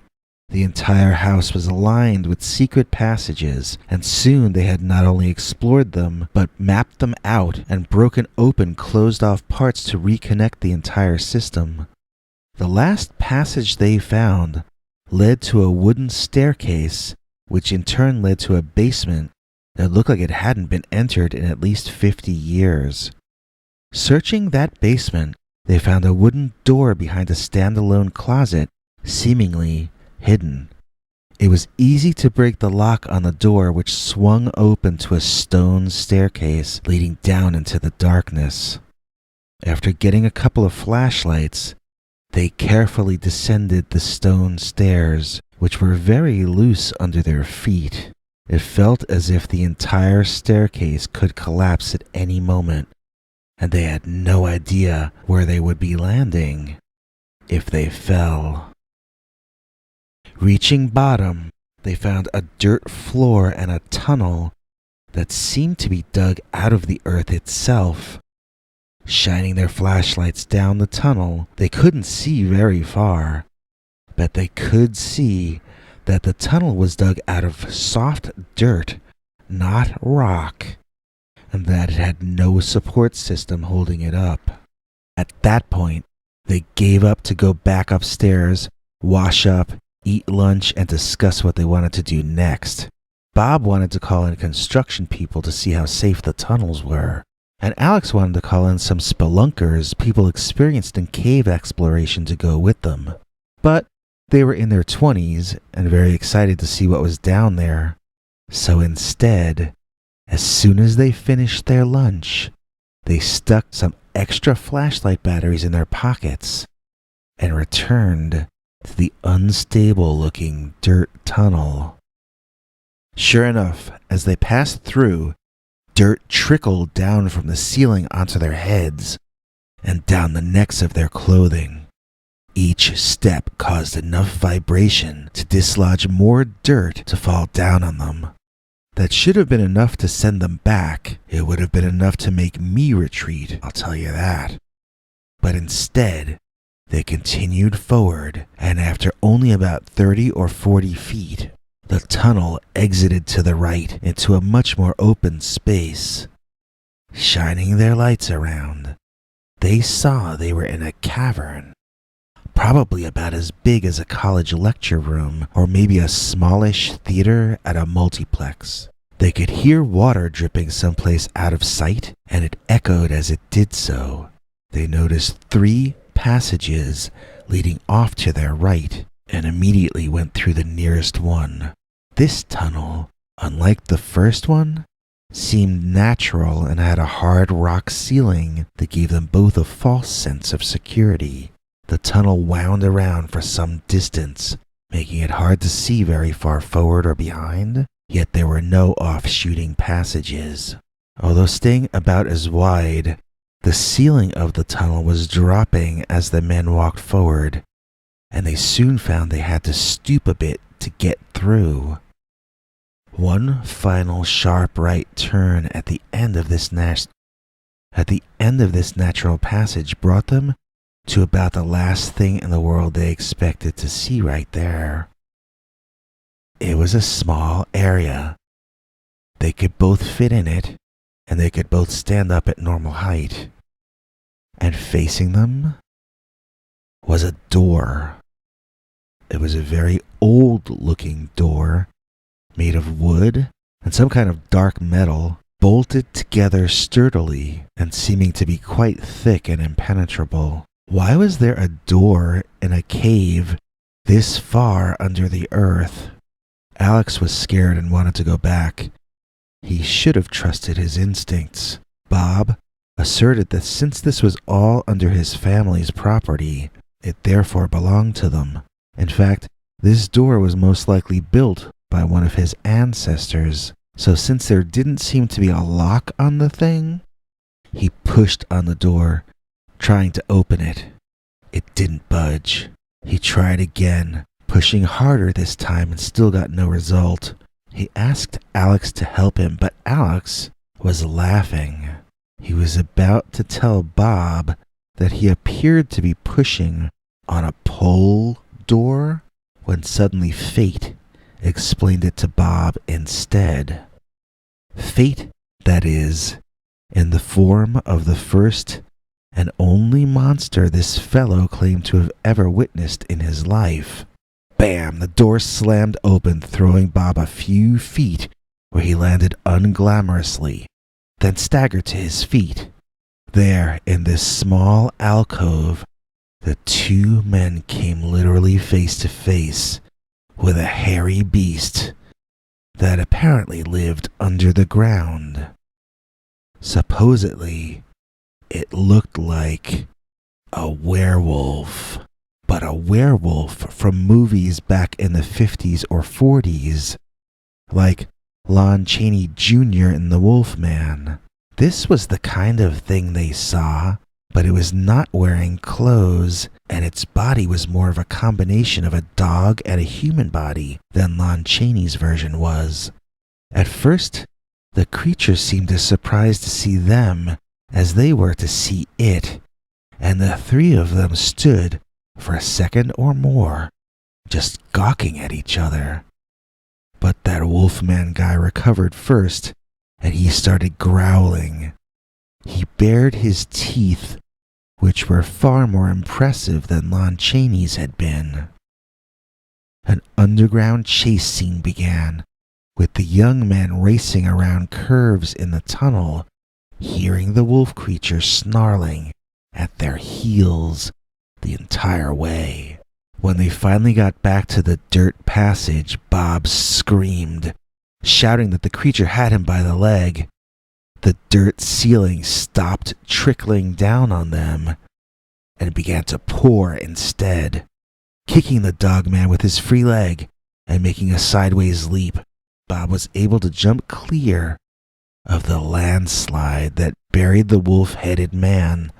The entire house was lined with secret passages, and soon they had not only explored them, but mapped them out and broken open closed-off parts to reconnect the entire system. The last passage they found led to a wooden staircase, which in turn led to a basement that looked like it hadn't been entered in at least 50 years. Searching that basement, they found a wooden door behind a standalone closet, seemingly hidden. It was easy to break the lock on the door, which swung open to a stone staircase leading down into the darkness. After getting a couple of flashlights, they carefully descended the stone stairs, which were very loose under their feet. It felt as if the entire staircase could collapse at any moment, and they had no idea where they would be landing if they fell. Reaching bottom, they found a dirt floor and a tunnel that seemed to be dug out of the earth itself. Shining their flashlights down the tunnel, they couldn't see very far, but they could see that the tunnel was dug out of soft dirt, not rock, and that it had no support system holding it up. At that point, they gave up to go back upstairs, wash up, eat lunch, and discuss what they wanted to do next. Bob wanted to call in construction people to see how safe the tunnels were, and Alex wanted to call in some spelunkers, people experienced in cave exploration, to go with them. But they were in their 20s and very excited to see what was down there. So instead, as soon as they finished their lunch, they stuck some extra flashlight batteries in their pockets and returned to the unstable-looking dirt tunnel. Sure enough, as they passed through, dirt trickled down from the ceiling onto their heads and down the necks of their clothing. Each step caused enough vibration to dislodge more dirt to fall down on them. That should have been enough to send them back. It would have been enough to make me retreat, I'll tell you that. But instead, they continued forward, and after only about 30 or 40 feet, the tunnel exited to the right into a much more open space. Shining their lights around, they saw they were in a cavern, probably about as big as a college lecture room or maybe a smallish theater at a multiplex. They could hear water dripping someplace out of sight, and it echoed as it did so. They noticed 3 passages leading off to their right, and immediately went through the nearest one. This tunnel, unlike the first one, seemed natural and had a hard rock ceiling that gave them both a false sense of security. The tunnel wound around for some distance, making it hard to see very far forward or behind, yet there were no off-shooting passages. Although staying about as wide, the ceiling of the tunnel was dropping as the men walked forward, and they soon found they had to stoop a bit to get through. One final sharp right turn at the end of this natural passage brought them to about the last thing in the world they expected to see right there. It was a small area. They could both fit in it, and they could both stand up at normal height. And facing them was a door. It was a very old-looking door, made of wood and some kind of dark metal, bolted together sturdily and seeming to be quite thick and impenetrable. Why was there a door in a cave this far under the earth? Alex was scared and wanted to go back. He should have trusted his instincts. Bob asserted that since this was all under his family's property, it therefore belonged to them. In fact, this door was most likely built by one of his ancestors, so since there didn't seem to be a lock on the thing, he pushed on the door, trying to open it. It didn't budge. He tried again, pushing harder this time, and still got no result. He asked Alex to help him, but Alex was laughing. He was about to tell Bob that he appeared to be pushing on a pole door when suddenly fate explained it to Bob instead. Fate, that is, in the form of the first and only monster this fellow claimed to have ever witnessed in his life. Bam! The door slammed open, throwing Bob a few feet, where he landed unglamorously, then staggered to his feet. There, in this small alcove, the 2 men came literally face to face with a hairy beast that apparently lived under the ground. Supposedly, it looked like a werewolf, but a werewolf from movies back in the 50s or 40s, like Lon Chaney Jr. in The Wolfman. This was the kind of thing they saw, but it was not wearing clothes, and its body was more of a combination of a dog and a human body than Lon Chaney's version was. At first, the creature seemed as surprised to see them as they were to see it, and the 3 of them stood for a second or more, just gawking at each other. But that Wolfman guy recovered first, and he started growling. He bared his teeth, which were far more impressive than Lon Chaney's had been. An underground chase scene began, with the young men racing around curves in the tunnel, hearing the wolf creature snarling at their heels the entire way. When they finally got back to the dirt passage, Bob screamed, shouting that the creature had him by the leg. The dirt ceiling stopped trickling down on them and began to pour instead. Kicking the Dogman with his free leg and making a sideways leap, Bob was able to jump clear of the landslide that buried the wolf-headed man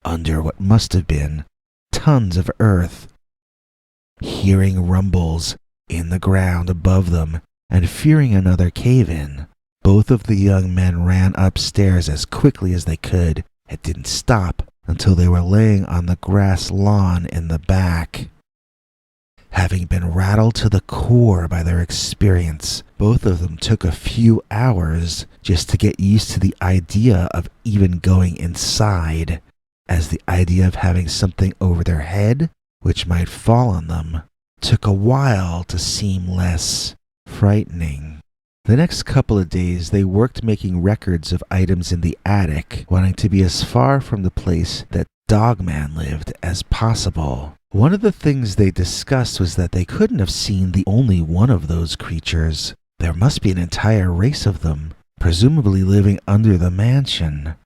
under what must have been tons of earth. Hearing rumbles in the ground above them and fearing another cave-in, both of the young men ran upstairs as quickly as they could and didn't stop until they were laying on the grass lawn in the back. Having been rattled to the core by their experience, both of them took a few hours just to get used to the idea of even going inside, as the idea of having something over their head, which might fall on them, took a while to seem less frightening. The next couple of days, they worked making records of items in the attic, wanting to be as far from the place that Dogman lived as possible. One of the things they discussed was that they couldn't have seen the only one of those creatures. There must be an entire race of them, presumably living under the mansion.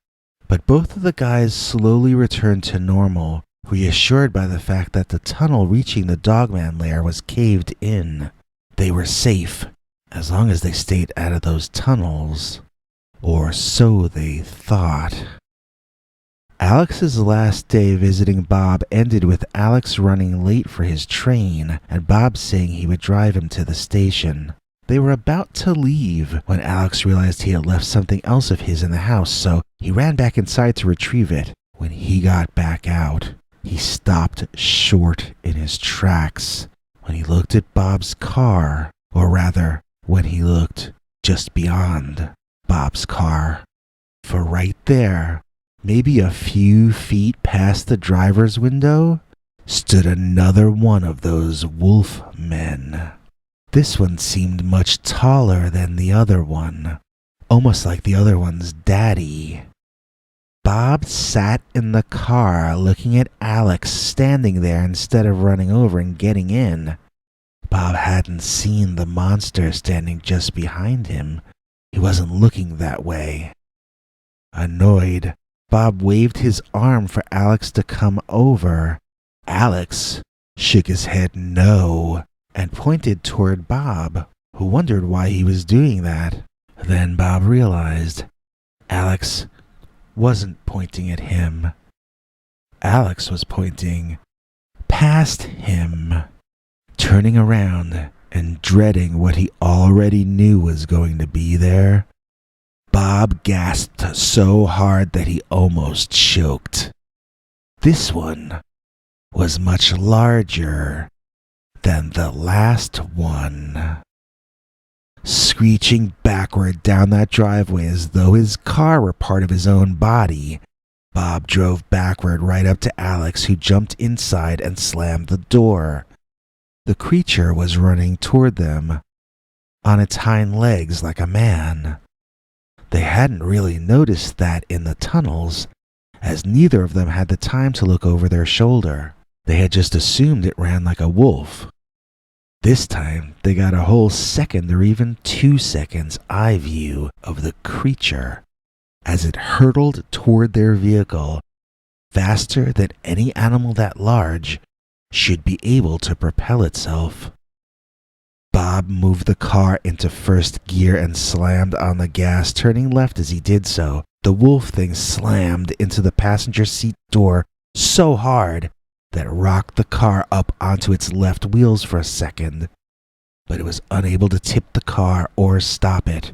But both of the guys slowly returned to normal, reassured by the fact that the tunnel reaching the Dogman lair was caved in. They were safe, as long as they stayed out of those tunnels. Or so they thought. Alex's last day visiting Bob ended with Alex running late for his train and Bob saying he would drive him to the station. They were about to leave when Alex realized he had left something else of his in the house, so he ran back inside to retrieve it. When he got back out, he stopped short in his tracks when he looked at Bob's car, or rather, when he looked just beyond Bob's car. For right there, maybe a few feet past the driver's window, stood another one of those wolf men. This one seemed much taller than the other one, almost like the other one's daddy. Bob sat in the car looking at Alex standing there instead of running over and getting in. Bob hadn't seen the monster standing just behind him. He wasn't looking that way. Annoyed, Bob waved his arm for Alex to come over. Alex shook his head no and pointed toward Bob, who wondered why he was doing that. Then Bob realized Alex wasn't pointing at him. Alex was pointing past him. Turning around and dreading what he already knew was going to be there, Bob gasped so hard that he almost choked. This one was much larger than the last one. Screeching backward down that driveway as though his car were part of his own body, Bob drove backward right up to Alex, who jumped inside and slammed the door. The creature was running toward them on its hind legs like a man. They hadn't really noticed that in the tunnels, as neither of them had the time to look over their shoulder. They had just assumed it ran like a wolf. This time, they got a whole second or even 2 seconds eye view of the creature as it hurtled toward their vehicle faster than any animal that large should be able to propel itself. Bob moved the car into first gear and slammed on the gas, turning left as he did so. The wolf thing slammed into the passenger seat door so hard that it rocked the car up onto its left wheels for a second, but it was unable to tip the car or stop it.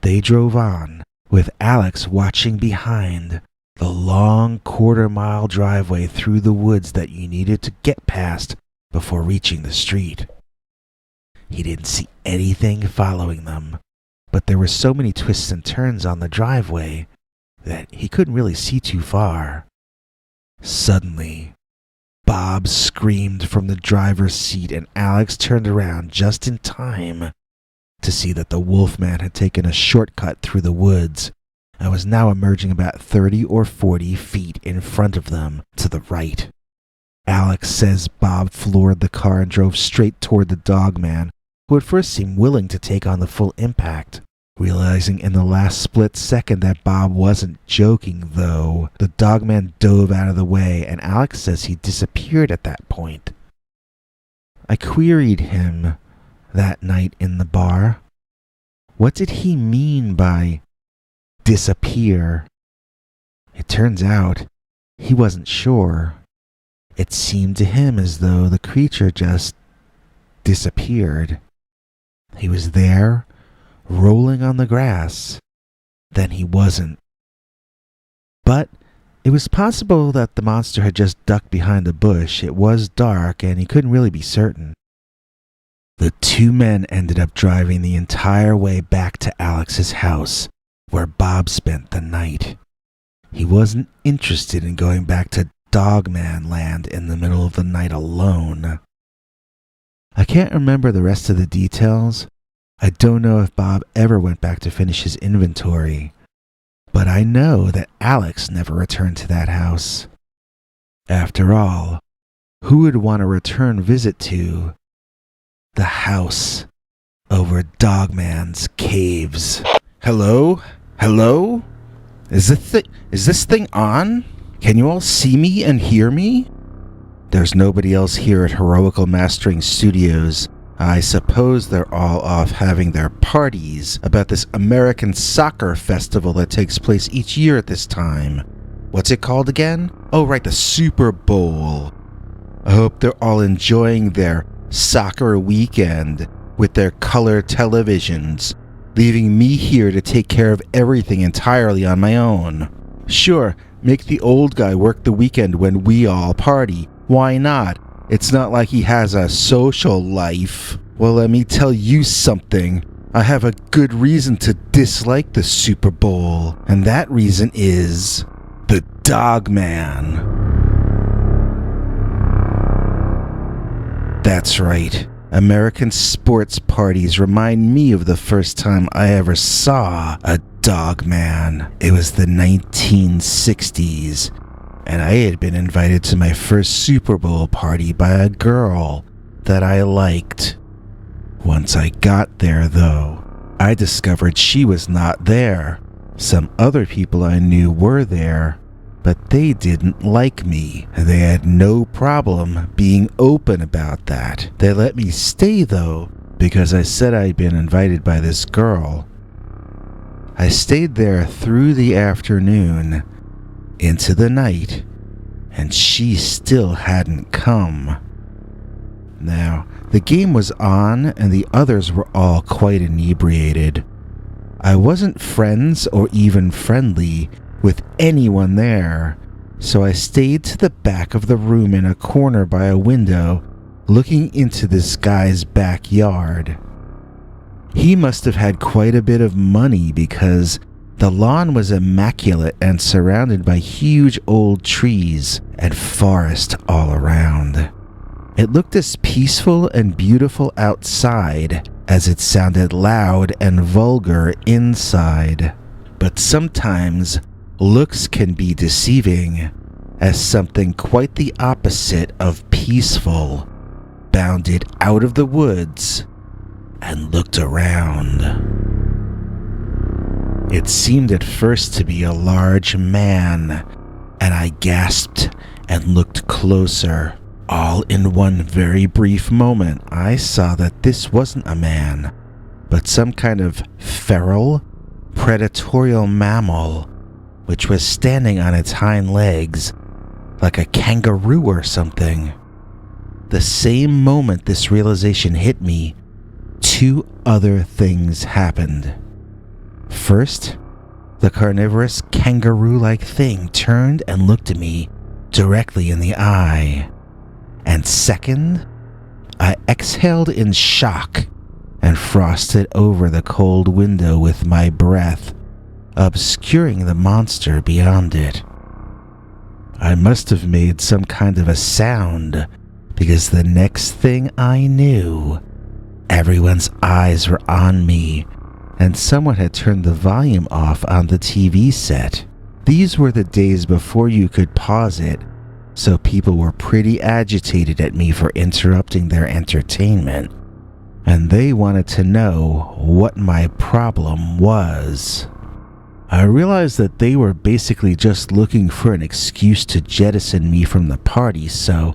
They drove on, with Alex watching behind, the long quarter-mile driveway through the woods that you needed to get past before reaching the street. He didn't see anything following them, but there were so many twists and turns on the driveway that he couldn't really see too far. Suddenly, Bob screamed from the driver's seat and Alex turned around just in time to see that the wolfman had taken a shortcut through the woods and was now emerging about 30 or 40 feet in front of them to the right. Alex says Bob floored the car and drove straight toward the Dogman, who at first seemed willing to take on the full impact. Realizing in the last split second that Bob wasn't joking, though, the Dogman dove out of the way, and Alex says he disappeared at that point. I queried him that night in the bar. What did he mean by disappear? It turns out he wasn't sure. It seemed to him as though the creature just disappeared. He was there, rolling on the grass. Then he wasn't. But it was possible that the monster had just ducked behind a bush. It was dark, and he couldn't really be certain. The two men ended up driving the entire way back to Alex's house, where Bob spent the night. He wasn't interested in going back to Dogman land in the middle of the night alone. I can't remember the rest of the details. I don't know if Bob ever went back to finish his inventory. But I know that Alex never returned to that house. After all, who would want a return visit to the house over Dogman's caves? Hello? Hello? Is this thing on? Can you all see me and hear me? There's nobody else here at Heroical Mastering Studios. I suppose they're all off having their parties about this American soccer festival that takes place each year at this time. What's it called again? Oh, right, the Super Bowl. I hope they're all enjoying their soccer weekend with their color televisions, leaving me here to take care of everything entirely on my own. Sure, make the old guy work the weekend when we all party. Why not? It's not like he has a social life. Well, let me tell you something. I have a good reason to dislike the Super Bowl, and that reason is the Dogman. That's right. American sports parties remind me of the first time I ever saw a Dogman. It was the 1960s. And I had been invited to my first Super Bowl party by a girl that I liked. Once I got there, though, I discovered she was not there. Some other people I knew were there, but they didn't like me. They had no problem being open about that. They let me stay, though, because I said I'd been invited by this girl. I stayed there through the afternoon, into the night, and she still hadn't come. Now, the game was on, and the others were all quite inebriated. I wasn't friends or even friendly with anyone there, so I stayed to the back of the room in a corner by a window, looking into this guy's backyard. He must have had quite a bit of money because the lawn was immaculate and surrounded by huge old trees and forest all around. It looked as peaceful and beautiful outside as it sounded loud and vulgar inside. But sometimes looks can be deceiving, as something quite the opposite of peaceful bounded out of the woods and looked around. It seemed at first to be a large man, and I gasped and looked closer. All in one very brief moment, I saw that this wasn't a man, but some kind of feral, predatorial mammal, which was standing on its hind legs, like a kangaroo or something. The same moment this realization hit me, two other things happened. First, the carnivorous kangaroo-like thing turned and looked at me directly in the eye. And second, I exhaled in shock and frosted over the cold window with my breath, obscuring the monster beyond it. I must have made some kind of a sound, because the next thing I knew, everyone's eyes were on me, and someone had turned the volume off on the TV set. These were the days before you could pause it, so people were pretty agitated at me for interrupting their entertainment, and they wanted to know what my problem was. I realized that they were basically just looking for an excuse to jettison me from the party, so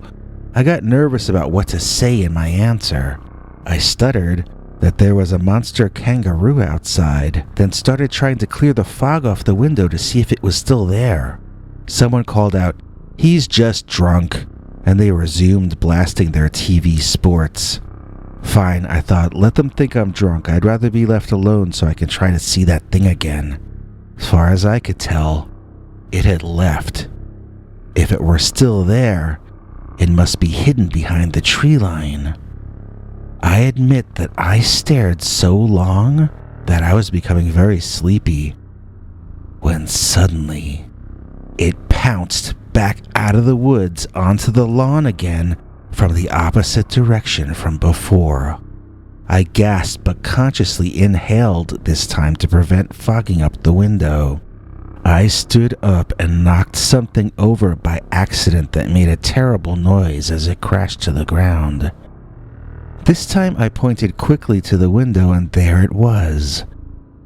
I got nervous about what to say in my answer. I stuttered that there was a monster kangaroo outside, then started trying to clear the fog off the window to see if it was still there. Someone called out, "He's just drunk," and they resumed blasting their TV sports. Fine, I thought, let them think I'm drunk. I'd rather be left alone so I can try to see that thing again. As far as I could tell, it had left. If it were still there, it must be hidden behind the tree line. I admit that I stared so long that I was becoming very sleepy, when suddenly it pounced back out of the woods onto the lawn again from the opposite direction from before. I gasped but consciously inhaled this time to prevent fogging up the window. I stood up and knocked something over by accident that made a terrible noise as it crashed to the ground. This time I pointed quickly to the window and there it was.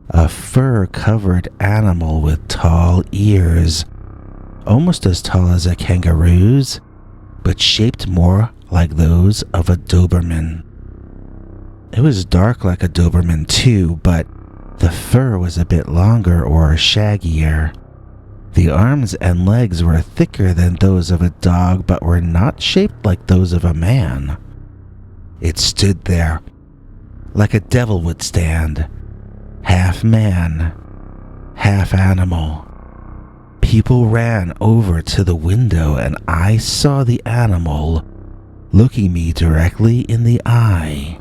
A fur-covered animal with tall ears, almost as tall as a kangaroo's, but shaped more like those of a Doberman. It was dark like a Doberman too, but the fur was a bit longer or shaggier. The arms and legs were thicker than those of a dog, but were not shaped like those of a man. It stood there, like a devil would stand, half man, half animal. People ran over to the window and I saw the animal looking me directly in the eye,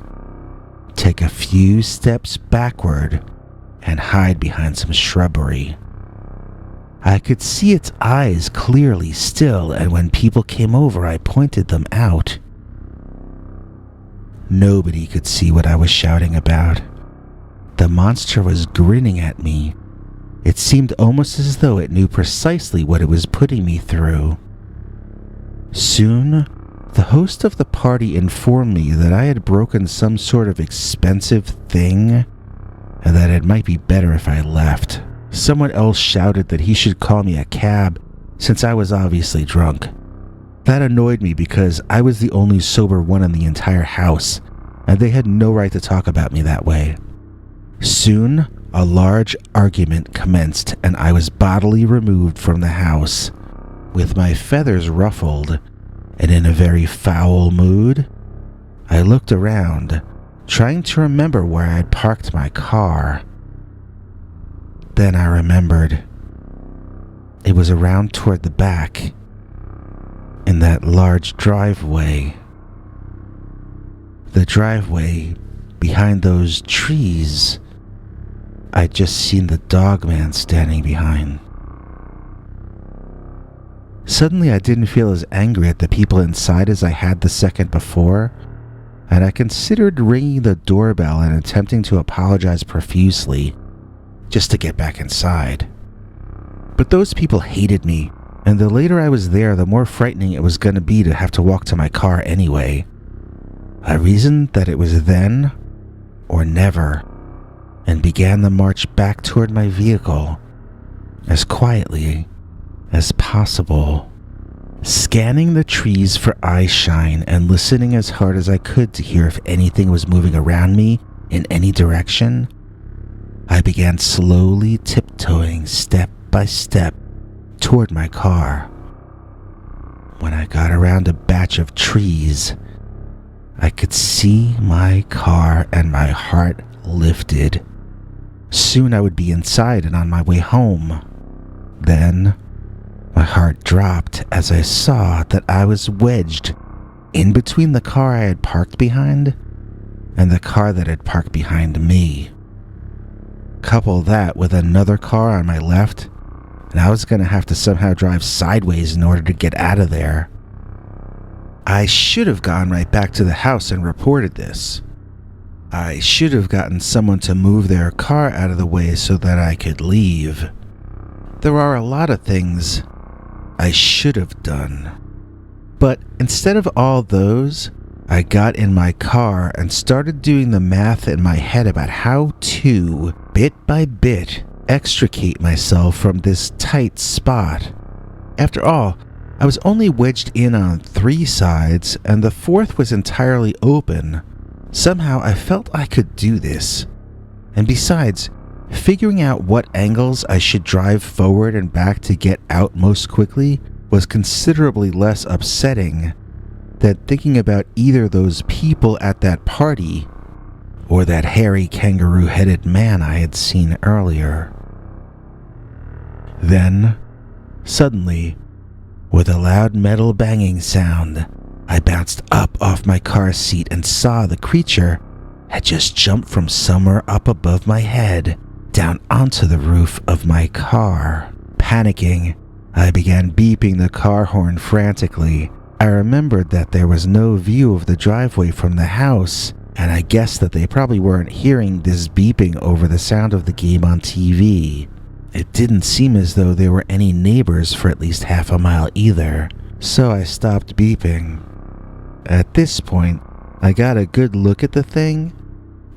take a few steps backward and hide behind some shrubbery. I could see its eyes clearly still, and when people came over I pointed them out. Nobody could see what I was shouting about. The monster was grinning at me. It seemed almost as though it knew precisely what it was putting me through. Soon, the host of the party informed me that I had broken some sort of expensive thing, and that it might be better if I left. Someone else shouted that he should call me a cab, since I was obviously drunk. That annoyed me because I was the only sober one in the entire house, and they had no right to talk about me that way. Soon, a large argument commenced, and I was bodily removed from the house. With my feathers ruffled, and in a very foul mood, I looked around, trying to remember where I had parked my car. Then I remembered. It was around toward the back, in that large driveway. The driveway behind those trees I'd just seen the Dogman standing behind. Suddenly I didn't feel as angry at the people inside as I had the second before, and I considered ringing the doorbell and attempting to apologize profusely, just to get back inside. But those people hated me, and the later I was there, the more frightening it was going to be to have to walk to my car anyway. I reasoned that it was then or never, and began the march back toward my vehicle, as quietly as possible, scanning the trees for eye shine and listening as hard as I could to hear if anything was moving around me in any direction. I began slowly tiptoeing step by step toward my car. When I got around a batch of trees, I could see my car and my heart lifted. Soon I would be inside and on my way home. Then, my heart dropped as I saw that I was wedged in between the car I had parked behind and the car that had parked behind me. Couple that with another car on my left, and I was going to have to somehow drive sideways in order to get out of there. I should have gone right back to the house and reported this. I should have gotten someone to move their car out of the way so that I could leave. There are a lot of things I should have done. But instead of all those, I got in my car and started doing the math in my head about how to, bit by bit, extricate myself from this tight spot. After all, I was only wedged in on 3 sides, and the 4th was entirely open. Somehow I felt I could do this. And besides, figuring out what angles I should drive forward and back to get out most quickly was considerably less upsetting than thinking about either those people at that party or that hairy kangaroo-headed man I had seen earlier. Then, suddenly, with a loud metal banging sound, I bounced up off my car seat and saw the creature had just jumped from somewhere up above my head down onto the roof of my car. Panicking, I began beeping the car horn frantically. I remembered that there was no view of the driveway from the house, and I guessed that they probably weren't hearing this beeping over the sound of the game on TV. It didn't seem as though there were any neighbors for at least half a mile either, so I stopped beeping. At this point, I got a good look at the thing,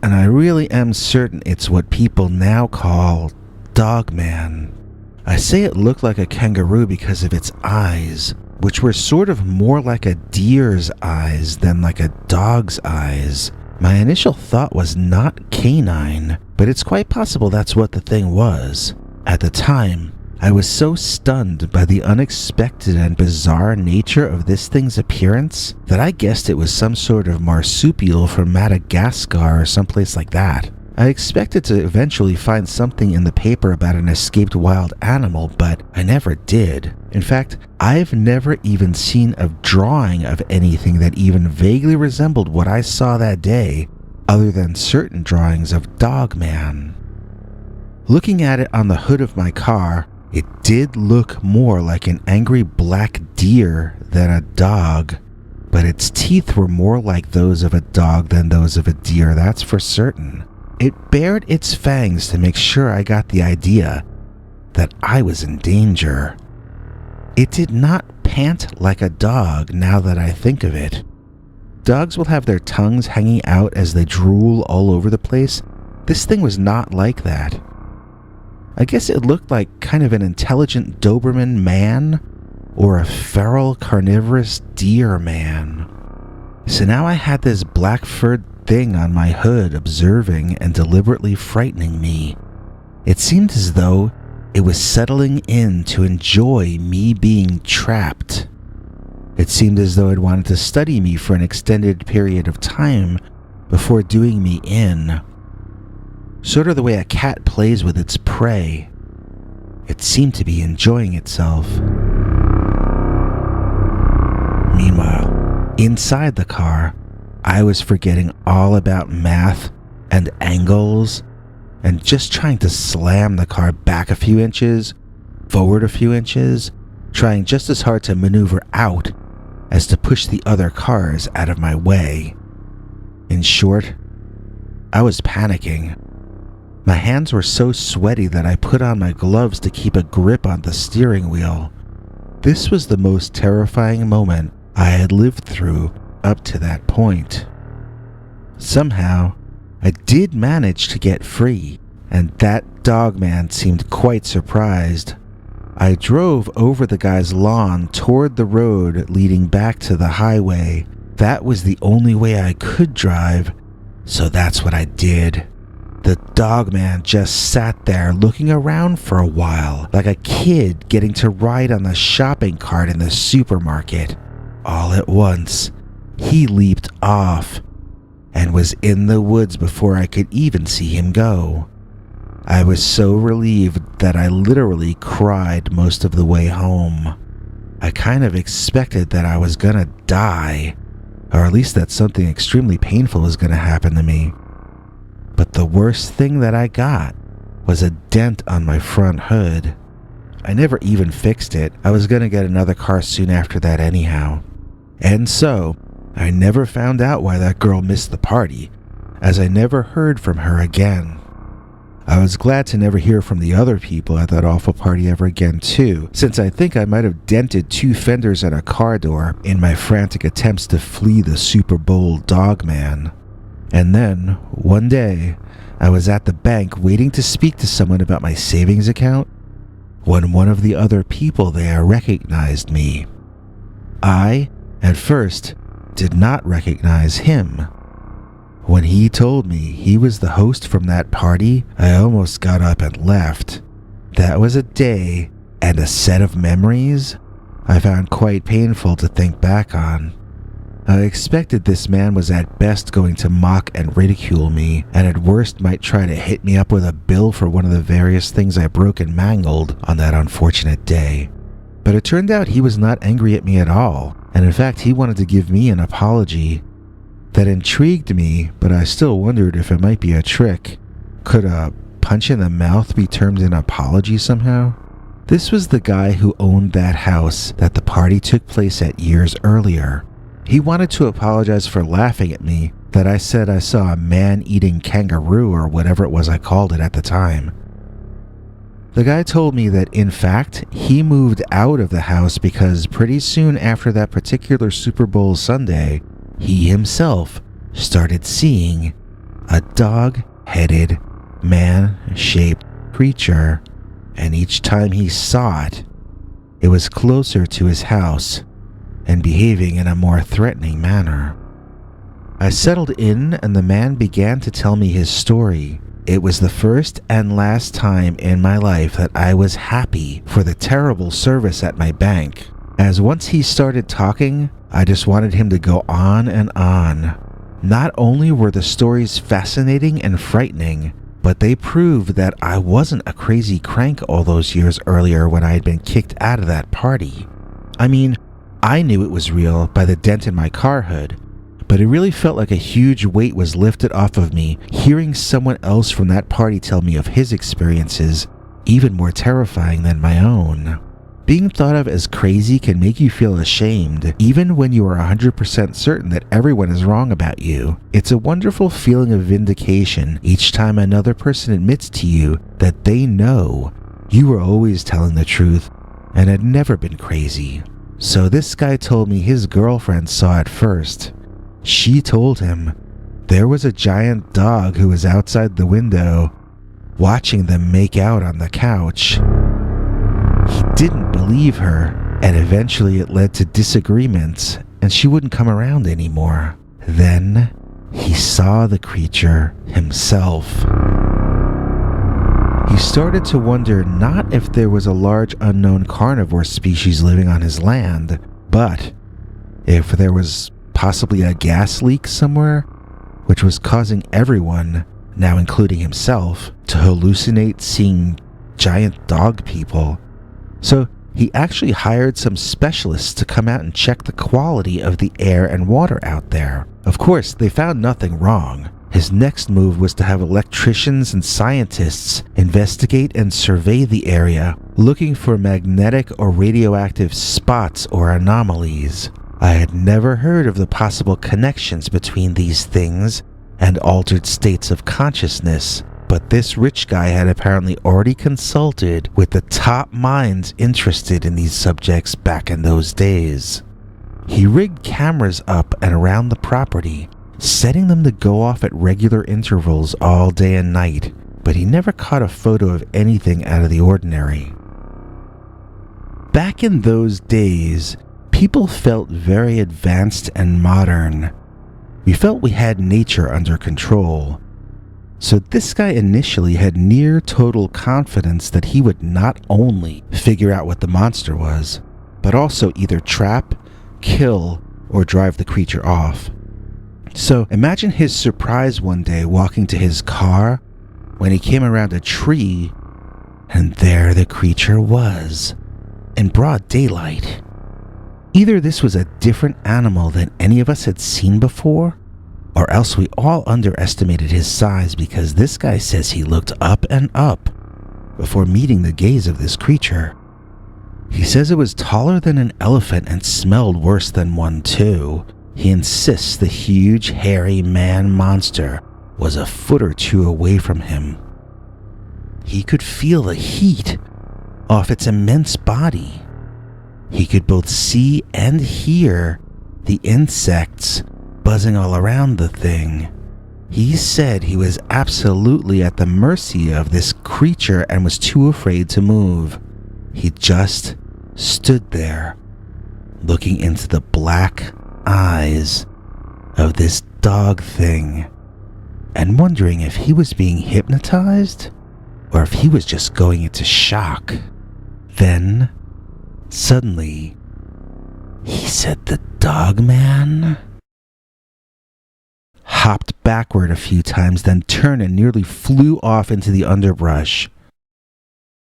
and I really am certain it's what people now call Dogman. I say it looked like a kangaroo because of its eyes, which were sort of more like a deer's eyes than like a dog's eyes. My initial thought was not canine, but it's quite possible that's what the thing was. At the time, I was so stunned by the unexpected and bizarre nature of this thing's appearance that I guessed it was some sort of marsupial from Madagascar or someplace like that. I expected to eventually find something in the paper about an escaped wild animal, but I never did. In fact, I've never even seen a drawing of anything that even vaguely resembled what I saw that day, other than certain drawings of Dogman. Looking at it on the hood of my car, it did look more like an angry black deer than a dog, but its teeth were more like those of a dog than those of a deer, that's for certain. It bared its fangs to make sure I got the idea that I was in danger. It did not pant like a dog now that I think of it. Dogs will have their tongues hanging out as they drool all over the place. This thing was not like that. I guess it looked like kind of an intelligent Doberman man or a feral carnivorous deer man. So now I had this black furred thing on my hood observing and deliberately frightening me. It seemed as though it was settling in to enjoy me being trapped. It seemed as though it wanted to study me for an extended period of time before doing me in. Sort of the way a cat plays with its prey. It seemed to be enjoying itself. Meanwhile, inside the car, I was forgetting all about math and angles and just trying to slam the car back a few inches, forward a few inches, trying just as hard to maneuver out as to push the other cars out of my way. In short, I was panicking. My hands were so sweaty that I put on my gloves to keep a grip on the steering wheel. This was the most terrifying moment I had lived through up to that point. Somehow, I did manage to get free, and that Dogman seemed quite surprised. I drove over the guy's lawn toward the road leading back to the highway. That was the only way I could drive, so that's what I did. The Dogman just sat there looking around for a while, like a kid getting to ride on the shopping cart in the supermarket. All at once, he leaped off and was in the woods before I could even see him go. I was so relieved that I literally cried most of the way home. I kind of expected that I was gonna die, or at least that something extremely painful was gonna happen to me. But the worst thing that I got was a dent on my front hood. I never even fixed it. I was gonna get another car soon after that anyhow. And so, I never found out why that girl missed the party, as I never heard from her again. I was glad to never hear from the other people at that awful party ever again too, since I think I might have dented 2 fenders and a car door in my frantic attempts to flee the Super Bowl Dogman. And then, one day, I was at the bank waiting to speak to someone about my savings account when one of the other people there recognized me. I, at first, did not recognize him. When he told me he was the host from that party, I almost got up and left. That was a day and a set of memories I found quite painful to think back on. I expected this man was at best going to mock and ridicule me, and at worst might try to hit me up with a bill for one of the various things I broke and mangled on that unfortunate day. But it turned out he was not angry at me at all, and in fact he wanted to give me an apology. That intrigued me, but I still wondered if it might be a trick. Could a punch in the mouth be termed an apology somehow? This was the guy who owned that house that the party took place at years earlier. He wanted to apologize for laughing at me that I said I saw a man-eating kangaroo or whatever it was I called it at the time. The guy told me that in fact, he moved out of the house because pretty soon after that particular Super Bowl Sunday, he himself started seeing a dog-headed, man-shaped creature, and each time he saw it, it was closer to his house and behaving in a more threatening manner. I settled in and the man began to tell me his story. It was the first and last time in my life that I was happy for the terrible service at my bank, as once he started talking, I just wanted him to go on and on. Not only were the stories fascinating and frightening, but they proved that I wasn't a crazy crank all those years earlier when I had been kicked out of that party. I mean, I knew it was real by the dent in my car hood, but it really felt like a huge weight was lifted off of me hearing someone else from that party tell me of his experiences, even more terrifying than my own. Being thought of as crazy can make you feel ashamed, even when you are 100% certain that everyone is wrong about you. It's a wonderful feeling of vindication each time another person admits to you that they know you were always telling the truth and had never been crazy. So this guy told me his girlfriend saw it first. She told him there was a giant dog who was outside the window watching them make out on the couch. He didn't believe her, and eventually it led to disagreements, and she wouldn't come around anymore. Then he saw the creature himself. He started to wonder not if there was a large unknown carnivore species living on his land, but if there was possibly a gas leak somewhere, which was causing everyone, now including himself, to hallucinate seeing giant dog people. So he actually hired some specialists to come out and check the quality of the air and water out there. Of course, they found nothing wrong. His next move was to have electricians and scientists investigate and survey the area, looking for magnetic or radioactive spots or anomalies. I had never heard of the possible connections between these things and altered states of consciousness, but this rich guy had apparently already consulted with the top minds interested in these subjects back in those days. He rigged cameras up and around the property, setting them to go off at regular intervals all day and night, but he never caught a photo of anything out of the ordinary. Back in those days, people felt very advanced and modern. We felt we had nature under control. So this guy initially had near total confidence that he would not only figure out what the monster was, but also either trap, kill, or drive the creature off. So imagine his surprise one day walking to his car when he came around a tree, and there the creature was, in broad daylight. Either this was a different animal than any of us had seen before, or else we all underestimated his size because this guy says he looked up and up before meeting the gaze of this creature. He says it was taller than an elephant and smelled worse than one too. He insists the huge, hairy man monster was a foot or two away from him. He could feel the heat off its immense body. He could both see and hear the insects buzzing all around the thing. He said he was absolutely at the mercy of this creature and was too afraid to move. He just stood there, looking into the black eyes of this dog thing and wondering if he was being hypnotized or if he was just going into shock. Then, suddenly, he said the Dogman hopped backward a few times, then turned and nearly flew off into the underbrush.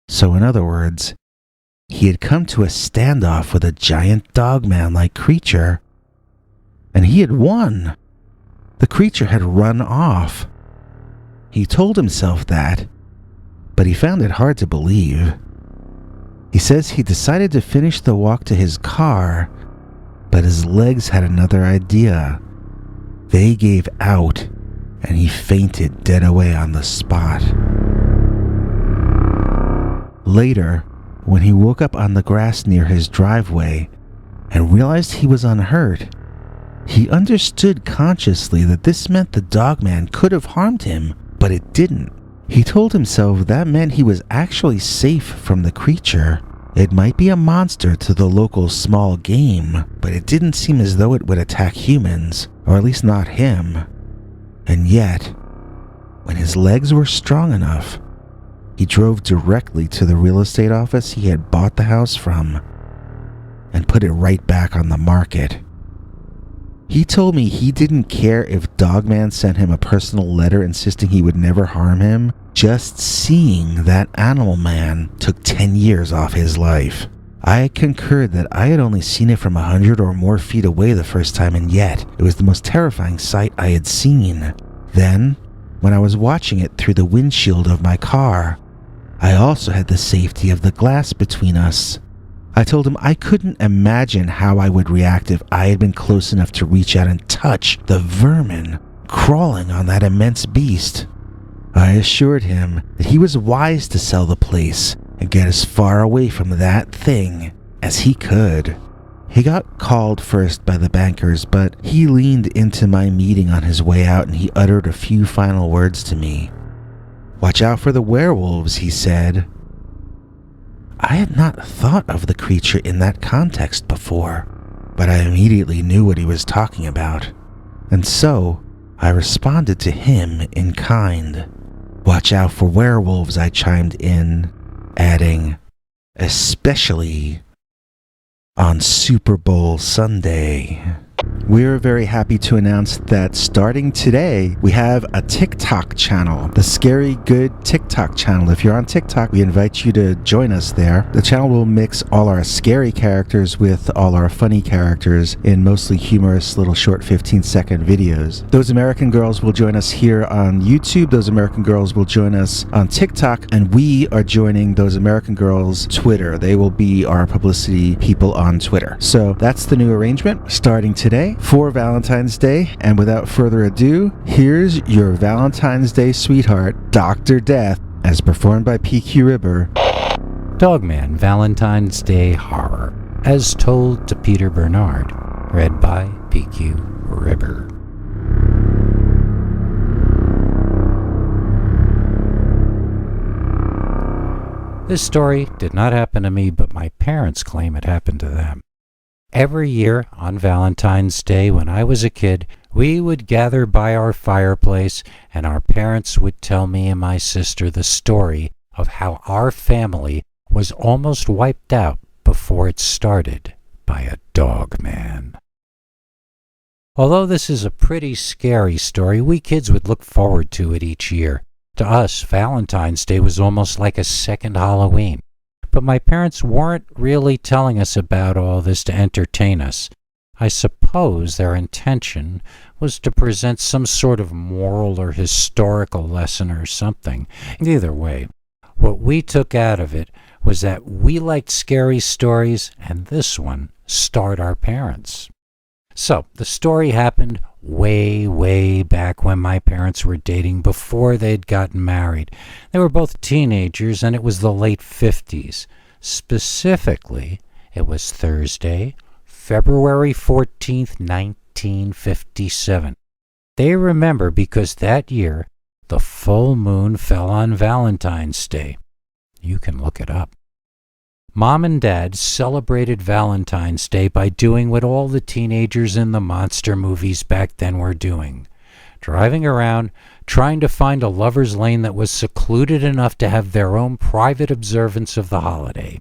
So in other words, he had come to a standoff with a giant Dogman-like creature, and he had won. The creature had run off. He told himself that, but he found it hard to believe. He says he decided to finish the walk to his car, but his legs had another idea. They gave out, and he fainted dead away on the spot. Later, when he woke up on the grass near his driveway and realized he was unhurt, he understood consciously that this meant the Dogman could have harmed him, but it didn't. He told himself that meant he was actually safe from the creature. It might be a monster to the local small game, but it didn't seem as though it would attack humans, or at least not him. And yet, when his legs were strong enough, he drove directly to the real estate office he had bought the house from and put it right back on the market. He told me he didn't care if Dogman sent him a personal letter insisting he would never harm him. Just seeing that animal man took 10 years off his life. I concurred that I had only seen it from 100 or more feet away the first time, and yet it was the most terrifying sight I had seen. Then, when I was watching it through the windshield of my car, I also had the safety of the glass between us. I told him I couldn't imagine how I would react if I had been close enough to reach out and touch the vermin crawling on that immense beast. I assured him that he was wise to sell the place and get as far away from that thing as he could. He got called first by the bankers, but he leaned into my meeting on his way out and he uttered a few final words to me. "Watch out for the werewolves," he said. I had not thought of the creature in that context before, but I immediately knew what he was talking about, and so I responded to him in kind. "Watch out for werewolves," I chimed in, adding, "especially on Super Bowl Sunday." We're very happy to announce that starting today, we have a TikTok channel, the Scary Good TikTok channel. If you're on TikTok, we invite you to join us there. The channel will mix all our scary characters with all our funny characters in mostly humorous little short 15-second videos. Those American Girls will join us here on YouTube. Those American Girls will join us on TikTok, and we are joining Those American Girls Twitter. They will be our publicity people on Twitter. So that's the new arrangement starting today for Valentine's Day, and without further ado, here's your Valentine's Day sweetheart, Dr. Death, as performed by PQ Ribber. Dogman Valentine's Day Horror, as told to Peter Bernard, read by PQ Ribber. This story did not happen to me, but my parents claim it happened to them. Every year on Valentine's Day when I was a kid, we would gather by our fireplace and our parents would tell me and my sister the story of how our family was almost wiped out before it started by a Dogman. Although this is a pretty scary story, we kids would look forward to it each year. To us, Valentine's Day was almost like a second Halloween. But my parents weren't really telling us about all this to entertain us. I suppose their intention was to present some sort of moral or historical lesson or something. Either way, what we took out of it was that we liked scary stories, and this one starred our parents. So, the story happened way, way back when my parents were dating, before they'd gotten married. They were both teenagers, and it was the late 50s. Specifically, it was Thursday, February 14th, 1957. They remember because that year, the full moon fell on Valentine's Day. You can look it up. Mom and Dad celebrated Valentine's Day by doing what all the teenagers in the monster movies back then were doing. Driving around, trying to find a lover's lane that was secluded enough to have their own private observance of the holiday.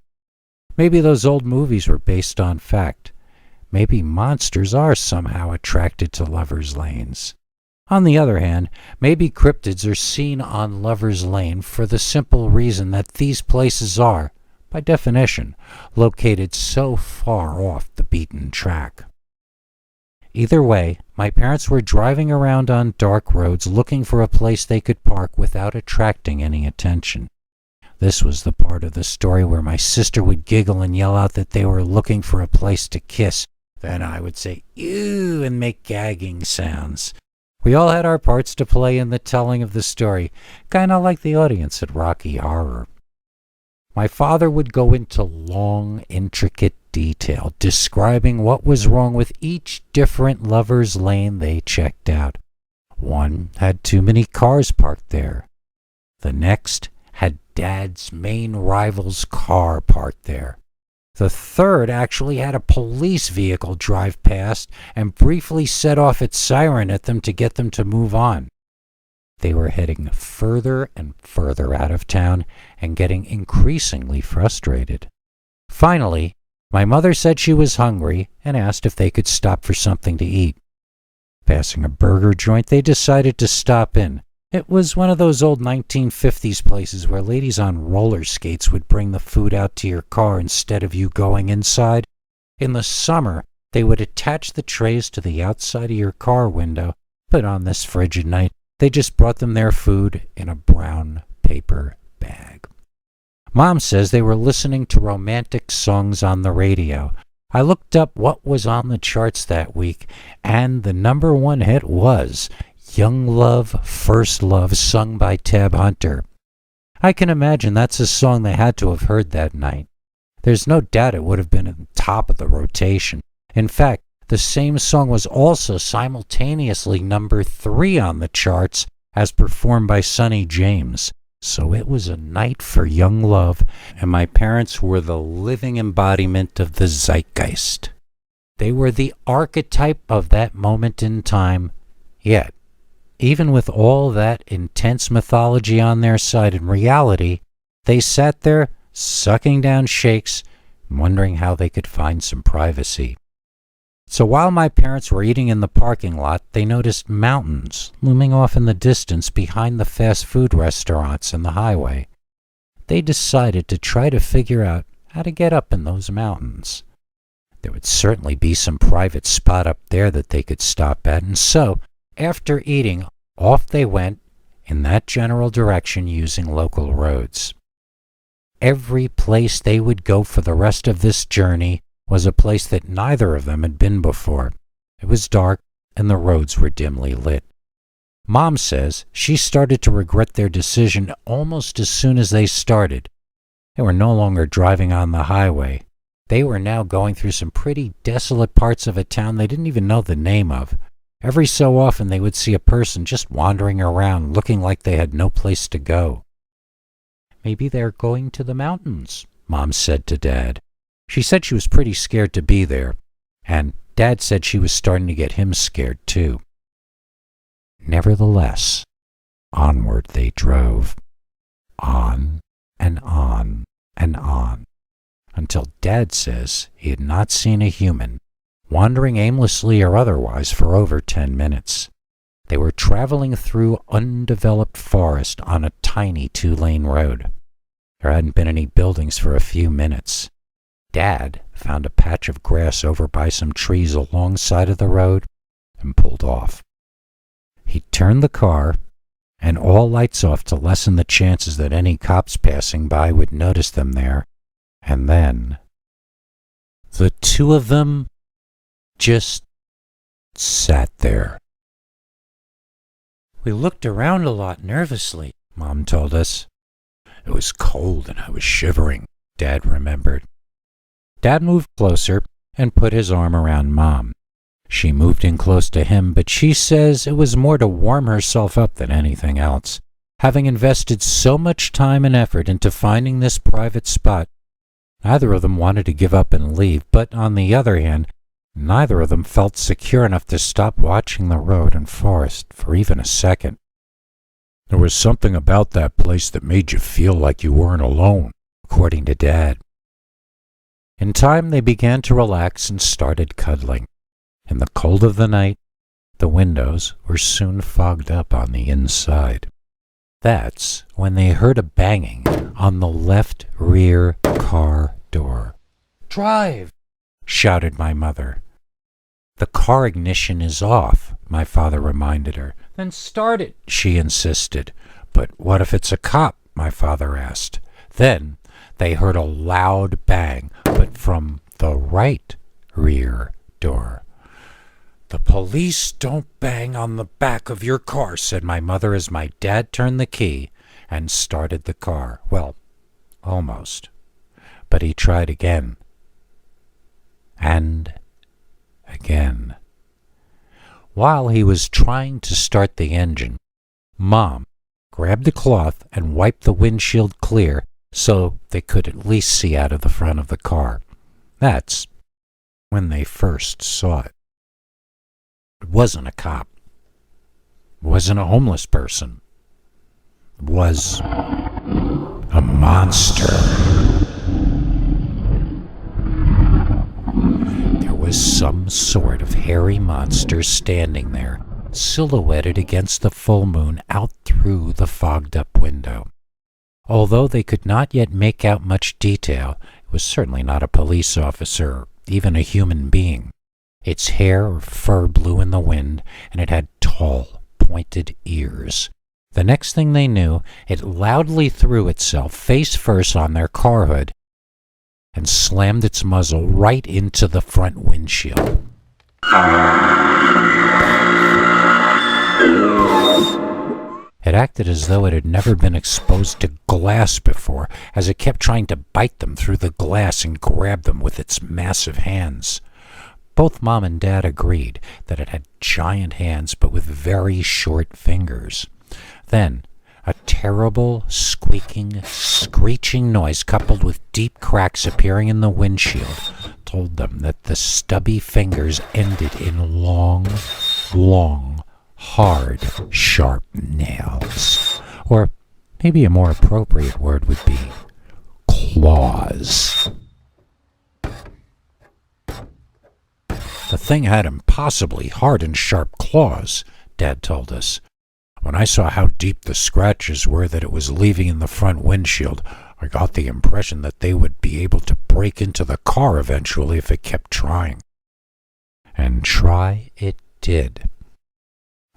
Maybe those old movies were based on fact. Maybe monsters are somehow attracted to lovers' lanes. On the other hand, maybe cryptids are seen on Lover's Lane for the simple reason that these places are, by definition, located so far off the beaten track. Either way, my parents were driving around on dark roads looking for a place they could park without attracting any attention. This was the part of the story where my sister would giggle and yell out that they were looking for a place to kiss. Then I would say, ew, and make gagging sounds. We all had our parts to play in the telling of the story, kind of like the audience at Rocky Horror. My father would go into long, intricate detail, describing what was wrong with each different lover's lane they checked out. One had too many cars parked there. The next had Dad's main rival's car parked there. The third actually had a police vehicle drive past and briefly set off its siren at them to get them to move on. They were heading further and further out of town and getting increasingly frustrated. Finally, my mother said she was hungry and asked if they could stop for something to eat. Passing a burger joint, they decided to stop in. It was one of those old 1950s places where ladies on roller skates would bring the food out to your car instead of you going inside. In the summer, they would attach the trays to the outside of your car window, but on this frigid night, they just brought them their food in a brown paper bag. Mom says they were listening to romantic songs on the radio. I looked up what was on the charts that week, and the number one hit was Young Love, First Love, sung by Tab Hunter. I can imagine that's a song they had to have heard that night. There's no doubt it would have been at the top of the rotation. In fact, the same song was also simultaneously number 3 on the charts as performed by Sonny James. So it was a night for young love, and my parents were the living embodiment of the zeitgeist. They were the archetype of that moment in time, yet even with all that intense mythology on their side, in reality, they sat there sucking down shakes, wondering how they could find some privacy. So while my parents were eating in the parking lot, they noticed mountains looming off in the distance behind the fast food restaurants and the highway. They decided to try to figure out how to get up in those mountains. There would certainly be some private spot up there that they could stop at, and so, after eating, off they went in that general direction using local roads. Every place they would go for the rest of this journey was a place that neither of them had been before. It was dark and the roads were dimly lit. Mom says she started to regret their decision almost as soon as they started. They were no longer driving on the highway. They were now going through some pretty desolate parts of a town they didn't even know the name of. Every so often they would see a person just wandering around looking like they had no place to go. Maybe they're going to the mountains, Mom said to Dad. She said she was pretty scared to be there, and Dad said she was starting to get him scared too. Nevertheless, onward they drove, on and on and on, until Dad says he had not seen a human, wandering aimlessly or otherwise for over 10 minutes. They were traveling through undeveloped forest on a tiny 2-lane road. There hadn't been any buildings for a few minutes. Dad found a patch of grass over by some trees alongside of the road and pulled off. He turned the car and all lights off to lessen the chances that any cops passing by would notice them there. And then the two of them just sat there. We looked around a lot nervously, Mom told us. It was cold and I was shivering, Dad remembered. Dad moved closer and put his arm around Mom. She moved in close to him, but she says it was more to warm herself up than anything else. Having invested so much time and effort into finding this private spot, Neither of them wanted to give up and leave, but on the other hand, neither of them felt secure enough to stop watching the road and forest for even a second. There was something about that place that made you feel like you weren't alone, according to Dad. In time, they began to relax and started cuddling. In the cold of the night, the windows were soon fogged up on the inside. That's when they heard a banging on the left rear car door. "Drive!" shouted my mother. "The car ignition is off," my father reminded her. "Then start it," she insisted. "But what if it's a cop?" my father asked. Then they heard a loud bang, but from the right rear door. "The police don't bang on the back of your car," said my mother as my dad turned the key and started the car. Well, almost. But he tried again. And again. While he was trying to start the engine, Mom grabbed a cloth and wiped the windshield clear so they could at least see out of the front of the car. That's when they first saw it. It wasn't a cop. It wasn't a homeless person. It was a monster. There was some sort of hairy monster standing there, silhouetted against the full moon out through the fogged-up window. Although they could not yet make out much detail, it was certainly not a police officer or even a human being. Its hair or fur blew in the wind, and it had tall, pointed ears. The next thing they knew, it loudly threw itself face first on their car hood and slammed its muzzle right into the front windshield. It acted as though it had never been exposed to glass before, as it kept trying to bite them through the glass and grab them with its massive hands. Both Mom and Dad agreed that it had giant hands but with very short fingers. Then, a terrible, squeaking, screeching noise coupled with deep cracks appearing in the windshield told them that the stubby fingers ended in long, hard, sharp nails. Or maybe a more appropriate word would be claws. The thing had impossibly hard and sharp claws, Dad told us. When I saw how deep the scratches were that it was leaving in the front windshield, I got the impression that they would be able to break into the car eventually if it kept trying. And try it did.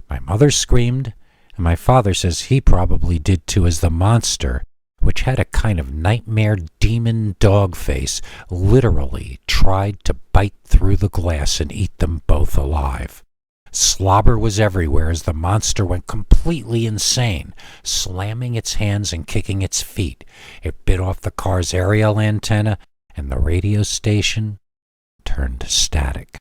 My mother screamed, and my father says he probably did too, as the monster, which had a kind of nightmare demon dog face, literally tried to bite through the glass and eat them both alive. Slobber was everywhere as the monster went completely insane, slamming its hands and kicking its feet. It bit off the car's aerial antenna, and the radio station turned to static.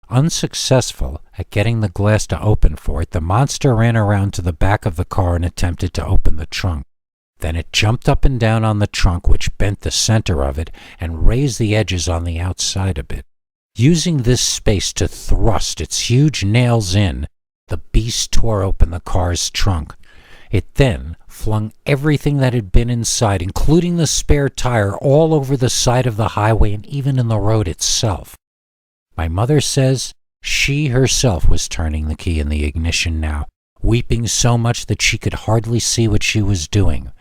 Unsuccessful at getting the glass to open for it, the monster ran around to the back of the car and attempted to open the trunk. Then it jumped up and down on the trunk, which bent the center of it and raised the edges on the outside a bit. Using this space to thrust its huge nails in, the beast tore open the car's trunk. It then flung everything that had been inside, including the spare tire, all over the side of the highway and even in the road itself. My mother says she herself was turning the key in the ignition now, weeping so much that she could hardly see what she was doing.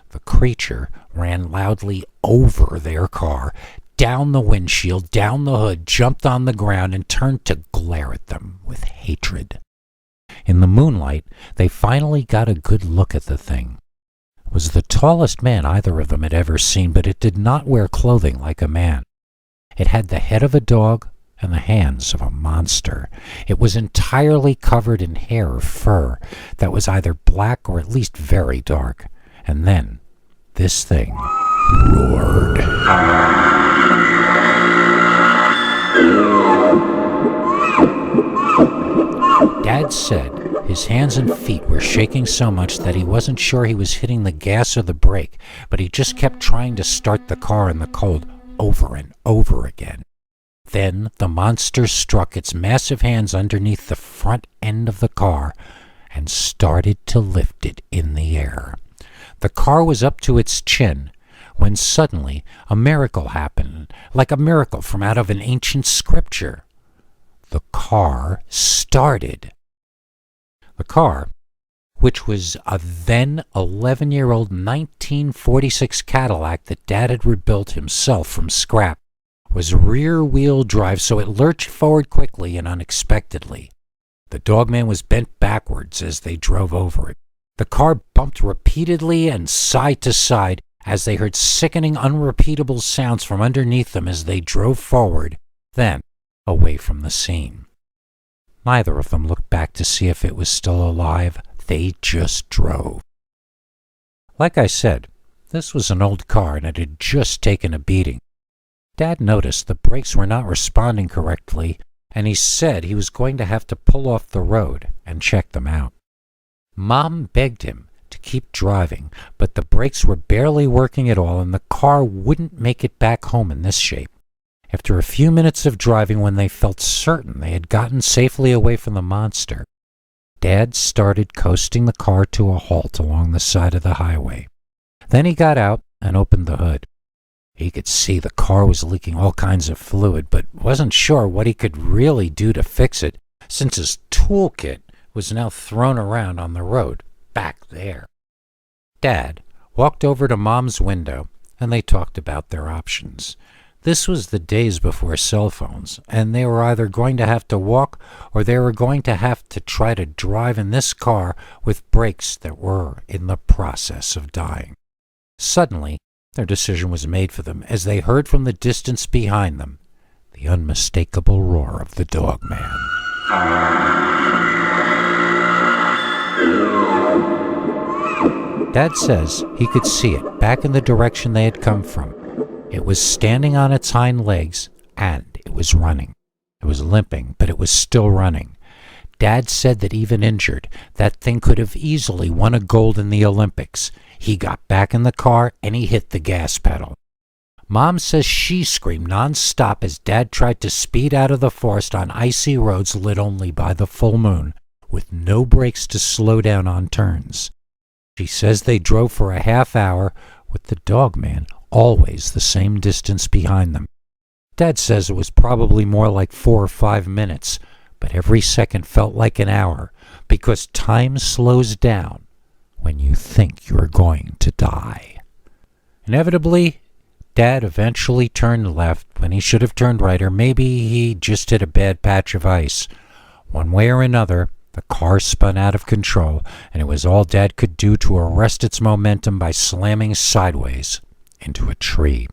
The creature ran loudly over their car, down the windshield, down the hood, jumped on the ground, and turned to glare at them with hatred. In the moonlight, they finally got a good look at the thing. It was the tallest man either of them had ever seen, but it did not wear clothing like a man. It had the head of a dog and the hands of a monster. It was entirely covered in hair or fur that was either black or at least very dark. And then this thing roared. Dad said His hands and feet were shaking so much that he wasn't sure he was hitting the gas or the brake, but he just kept trying to start the car in the cold over and over again. Then the monster struck its massive hands underneath the front end of the car and started to lift it in the air. The car was up to its chin when suddenly a miracle happened, like a miracle from out of an ancient scripture. The car started. The car, which was a then 11-year-old 1946 Cadillac that Dad had rebuilt himself from scrap, was rear-wheel drive, so it lurched forward quickly and unexpectedly. The Dogman was bent backwards as they drove over it. The car bumped repeatedly and side to side as they heard sickening, unrepeatable sounds from underneath them as they drove forward, then away from the scene. Neither of them looked back to see if it was still alive. They just drove. Like I said, this was an old car and it had just taken a beating. Dad noticed the brakes were not responding correctly, and he said he was going to have to pull off the road and check them out. Mom begged him to keep driving, but the brakes were barely working at all and the car wouldn't make it back home in this shape. After a few minutes of driving, when they felt certain they had gotten safely away from the monster, Dad started coasting the car to a halt along the side of the highway. Then he got out and opened the hood. He could see the car was leaking all kinds of fluid, but wasn't sure what he could really do to fix it, since his toolkit was now thrown around on the road back there. Dad walked over to Mom's window, and they talked about their options. This was the days before cell phones, and they were either going to have to walk or they were going to have to try to drive in this car with brakes that were in the process of dying. Suddenly, their decision was made for them as they heard from the distance behind them the unmistakable roar of the Dogman. Dad says he could see it back in the direction they had come from. It was standing on its hind legs, and it was running. It was limping, but it was still running. Dad said that even injured, that thing could have easily won a gold in the Olympics. He got back in the car, and he hit the gas pedal. Mom says she screamed nonstop as Dad tried to speed out of the forest on icy roads lit only by the full moon, with no brakes to slow down on turns. She says they drove for a half hour, with the Dogman always the same distance behind them. Dad says it was probably more like 4 or 5 minutes, but every second felt like an hour, because time slows down when you think you're going to die. Inevitably, Dad eventually turned left when he should have turned right, or maybe he just hit a bad patch of ice. One way or another, the car spun out of control, and it was all Dad could do to arrest its momentum by slamming sideways into a tree.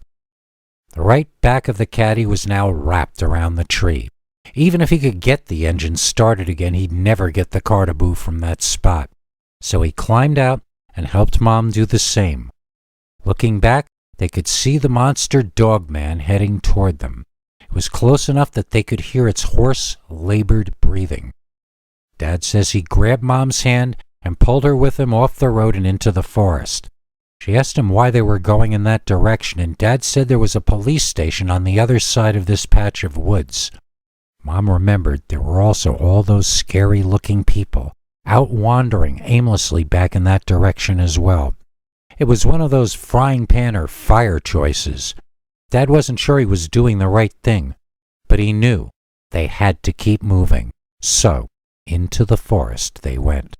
The right back of the caddy was now wrapped around the tree. Even if he could get the engine started again, he'd never get the car to move from that spot. So he climbed out and helped Mom do the same. Looking back, they could see the monster Dogman heading toward them. It was close enough that they could hear its hoarse, labored breathing. Dad says he grabbed Mom's hand and pulled her with him off the road and into the forest. She asked him why they were going in that direction, and Dad said there was a police station on the other side of this patch of woods. Mom remembered there were also all those scary-looking people out wandering aimlessly back in that direction as well. It was one of those frying pan or fire choices. Dad wasn't sure he was doing the right thing, but he knew they had to keep moving. So, into the forest they went.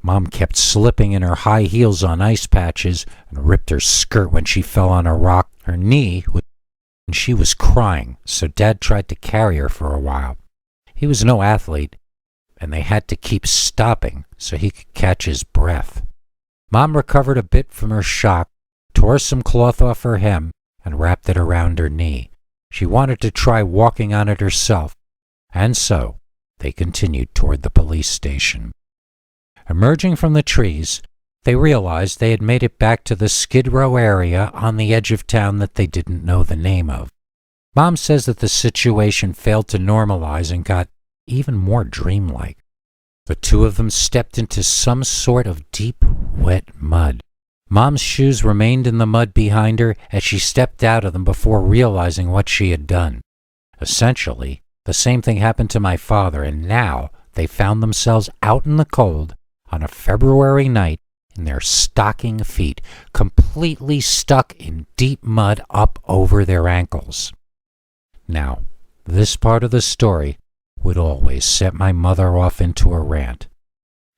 Mom kept slipping in her high heels on ice patches and ripped her skirt when she fell on a rock. Her knee was, and she was crying, so Dad tried to carry her for a while. He was no athlete, and they had to keep stopping so he could catch his breath. Mom recovered a bit from her shock, tore some cloth off her hem, and wrapped it around her knee. She wanted to try walking on it herself, and so they continued toward the police station. Emerging from the trees, they realized they had made it back to the Skid Row area on the edge of town that they didn't know the name of. Mom says that the situation failed to normalize and got even more dreamlike. The two of them stepped into some sort of deep, wet mud. Mom's shoes remained in the mud behind her as she stepped out of them before realizing what she had done. Essentially, the same thing happened to my father, and now they found themselves out in the cold on a February night in their stocking feet, completely stuck in deep mud up over their ankles. Now, this part of the story would always set my mother off into a rant.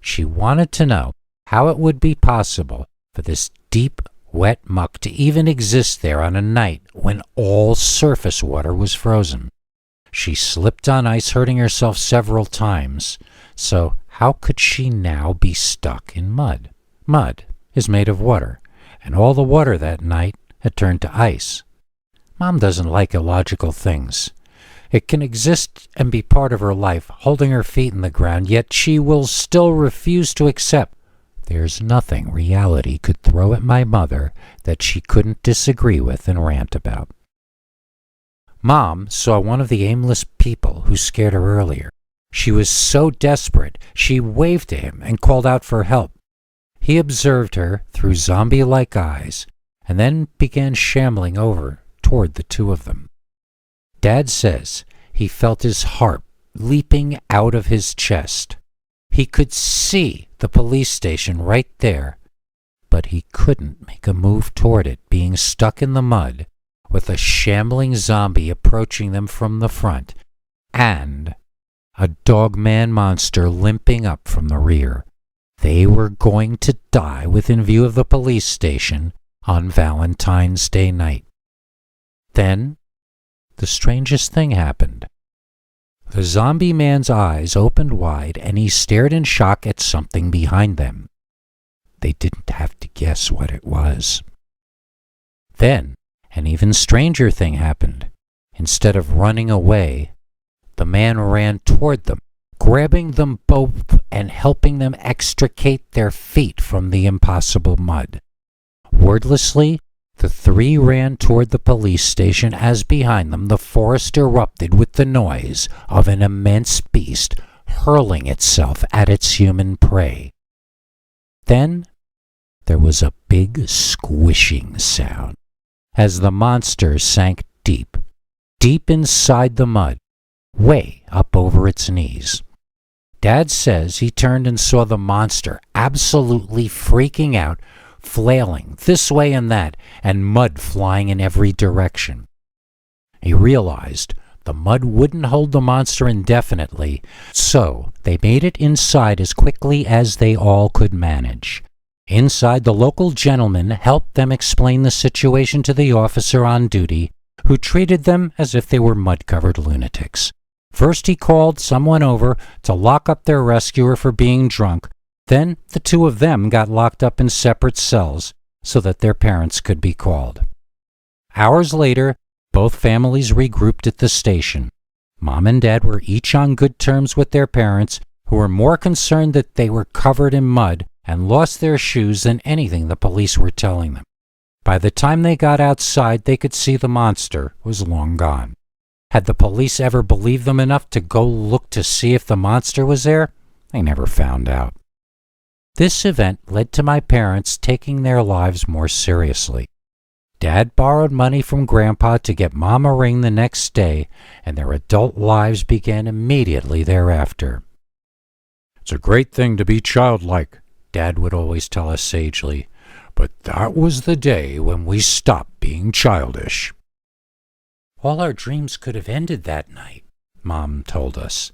She wanted to know how it would be possible for this deep, wet muck to even exist there on a night when all surface water was frozen. She slipped on ice, hurting herself several times. So how could she now be stuck in mud? Mud is made of water, and all the water that night had turned to ice. Mom doesn't like illogical things. It can exist and be part of her life, holding her feet in the ground, yet she will still refuse to accept. There's nothing reality could throw at my mother that she couldn't disagree with and rant about. Mom saw one of the aimless people who scared her earlier. She was so desperate, she waved to him and called out for help. He observed her through zombie-like eyes and then began shambling over toward the two of them. Dad says he felt his heart leaping out of his chest. He could see the police station right there, but he couldn't make a move toward it, being stuck in the mud with a shambling zombie approaching them from the front and a Dogman monster limping up from the rear. They were going to die within view of the police station on Valentine's Day night. Then the strangest thing happened. The zombie man's eyes opened wide and he stared in shock at something behind them. They didn't have to guess what it was. Then an even stranger thing happened. Instead of running away, the man ran toward them, grabbing them both and helping them extricate their feet from the impossible mud. Wordlessly, the three ran toward the police station as behind them the forest erupted with the noise of an immense beast hurling itself at its human prey. Then there was a big squishing sound as the monster sank deep, deep inside the mud, way up over its knees. Dad says he turned and saw the monster absolutely freaking out, flailing this way and that, and mud flying in every direction. He realized the mud wouldn't hold the monster indefinitely, so they made it inside as quickly as they all could manage. Inside, the local gentleman helped them explain the situation to the officer on duty, who treated them as if they were mud-covered lunatics. First he called someone over to lock up their rescuer for being drunk. Then the two of them got locked up in separate cells so that their parents could be called. Hours later, both families regrouped at the station. Mom and Dad were each on good terms with their parents, who were more concerned that they were covered in mud and lost their shoes than anything the police were telling them. By the time they got outside, they could see the monster was long gone. Had the police ever believed them enough to go look to see if the monster was there? They never found out. This event led to my parents taking their lives more seriously. Dad borrowed money from Grandpa to get Mom a ring the next day, and their adult lives began immediately thereafter. "It's a great thing to be childlike," Dad would always tell us sagely, "but that was the day when we stopped being childish." All our dreams could have ended that night, Mom told us.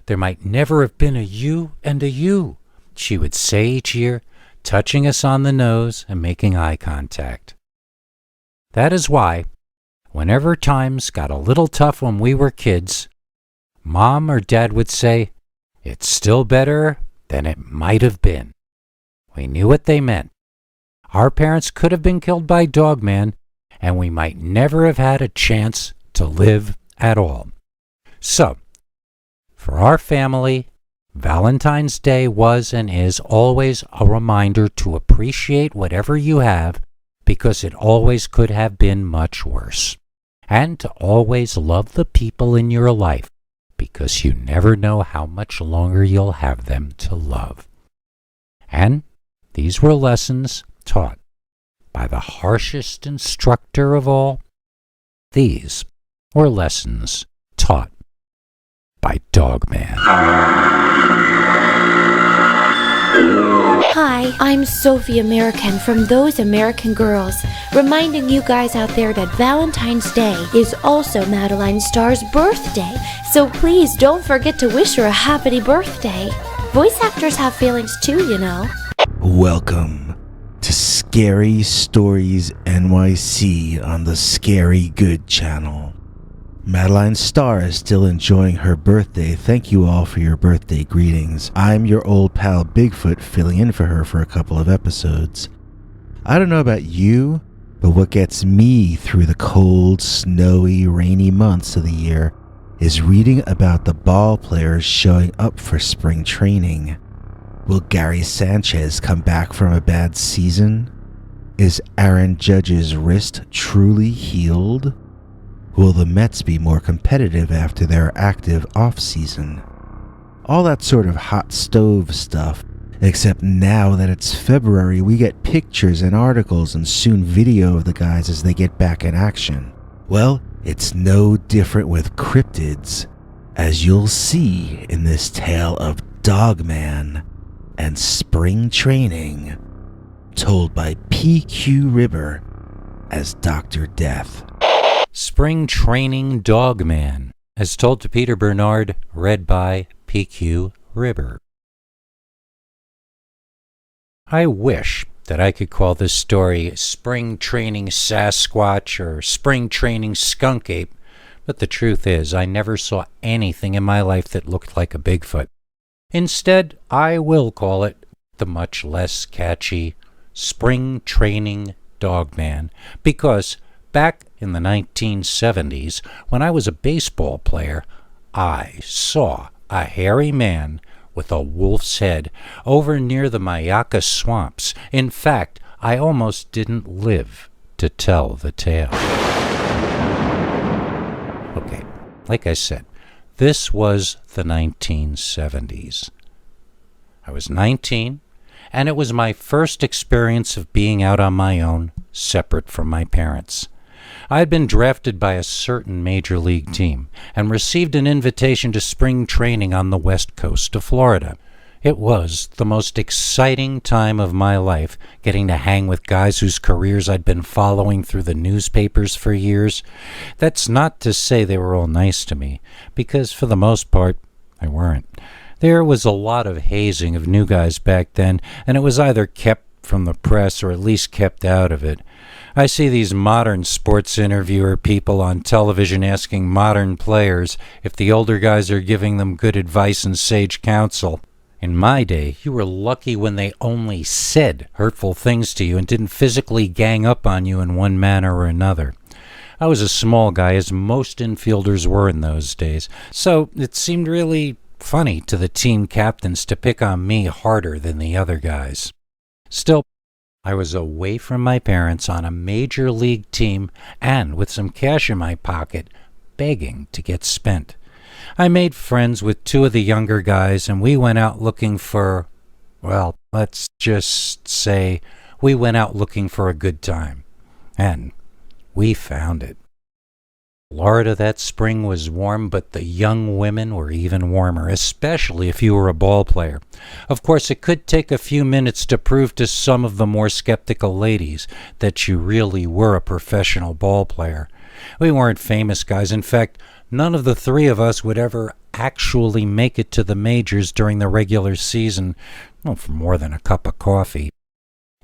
There might never have been a you and a you, she would say each year, touching us on the nose and making eye contact. That is why, whenever times got a little tough when we were kids, Mom or Dad would say, "It's still better than it might have been." We knew what they meant. Our parents could have been killed by Dogman, and we might never have had a chance to live at all. So, for our family, Valentine's Day was and is always a reminder to appreciate whatever you have, because it always could have been much worse. And to always love the people in your life, because you never know how much longer you'll have them to love. And these were lessons taught by the harshest instructor of all. These were lessons taught by Dogman. Hi, I'm Sophie American from Those American Girls, reminding you guys out there that Valentine's Day is also Madeline Starr's birthday, so please don't forget to wish her a happy birthday. Voice actors have feelings too, you know. Welcome to Scary Stories NYC on the Scary Good channel. Madeline Starr is still enjoying her birthday. Thank you all for your birthday greetings. I'm your old pal Bigfoot, filling in for her for a couple of episodes. I don't know about you, but what gets me through the cold, snowy, rainy months of the year is reading about the ball players showing up for spring training. Will Gary Sanchez come back from a bad season? Is Aaron Judge's wrist truly healed? Will the Mets be more competitive after their active off-season? All that sort of hot stove stuff, except now that it's February, we get pictures and articles and soon video of the guys as they get back in action. Well, it's no different with cryptids, as you'll see in this tale of Dogman and spring training, told by P.Q. Ribber as Dr. Death. Spring Training Dogman, as told to Peter Bernard, read by P.Q. Ribber. I wish that I could call this story Spring Training Sasquatch or Spring Training Skunk Ape, but the truth is I never saw anything in my life that looked like a Bigfoot. Instead, I will call it the much less catchy Spring Training Dogman, because back in the 1970s, when I was a baseball player, I saw a hairy man with a wolf's head over near the Mayaka swamps. In fact, I almost didn't live to tell the tale. Okay, like I said, this was the 1970s. I was 19, and it was my first experience of being out on my own, separate from my parents. I had been drafted by a certain major league team and received an invitation to spring training on the west coast of Florida. It was the most exciting time of my life, getting to hang with guys whose careers I'd been following through the newspapers for years. That's not to say they were all nice to me, because for the most part, they weren't. There was a lot of hazing of new guys back then, and it was either kept from the press or at least kept out of it. I see these modern sports interviewer people on television asking modern players if the older guys are giving them good advice and sage counsel. In my day, you were lucky when they only said hurtful things to you and didn't physically gang up on you in one manner or another. I was a small guy, as most infielders were in those days, so it seemed really funny to the team captains to pick on me harder than the other guys. Still, I was away from my parents on a major league team and with some cash in my pocket, begging to get spent. I made friends with two of the younger guys, and we went out looking for, well, let's just say we went out looking for a good time. And we found it. Florida that spring was warm, but the young women were even warmer, especially if you were a ball player. Of course, it could take a few minutes to prove to some of the more skeptical ladies that you really were a professional ball player. We weren't famous guys. In fact, none of the three of us would ever actually make it to the majors during the regular season, for more than a cup of coffee.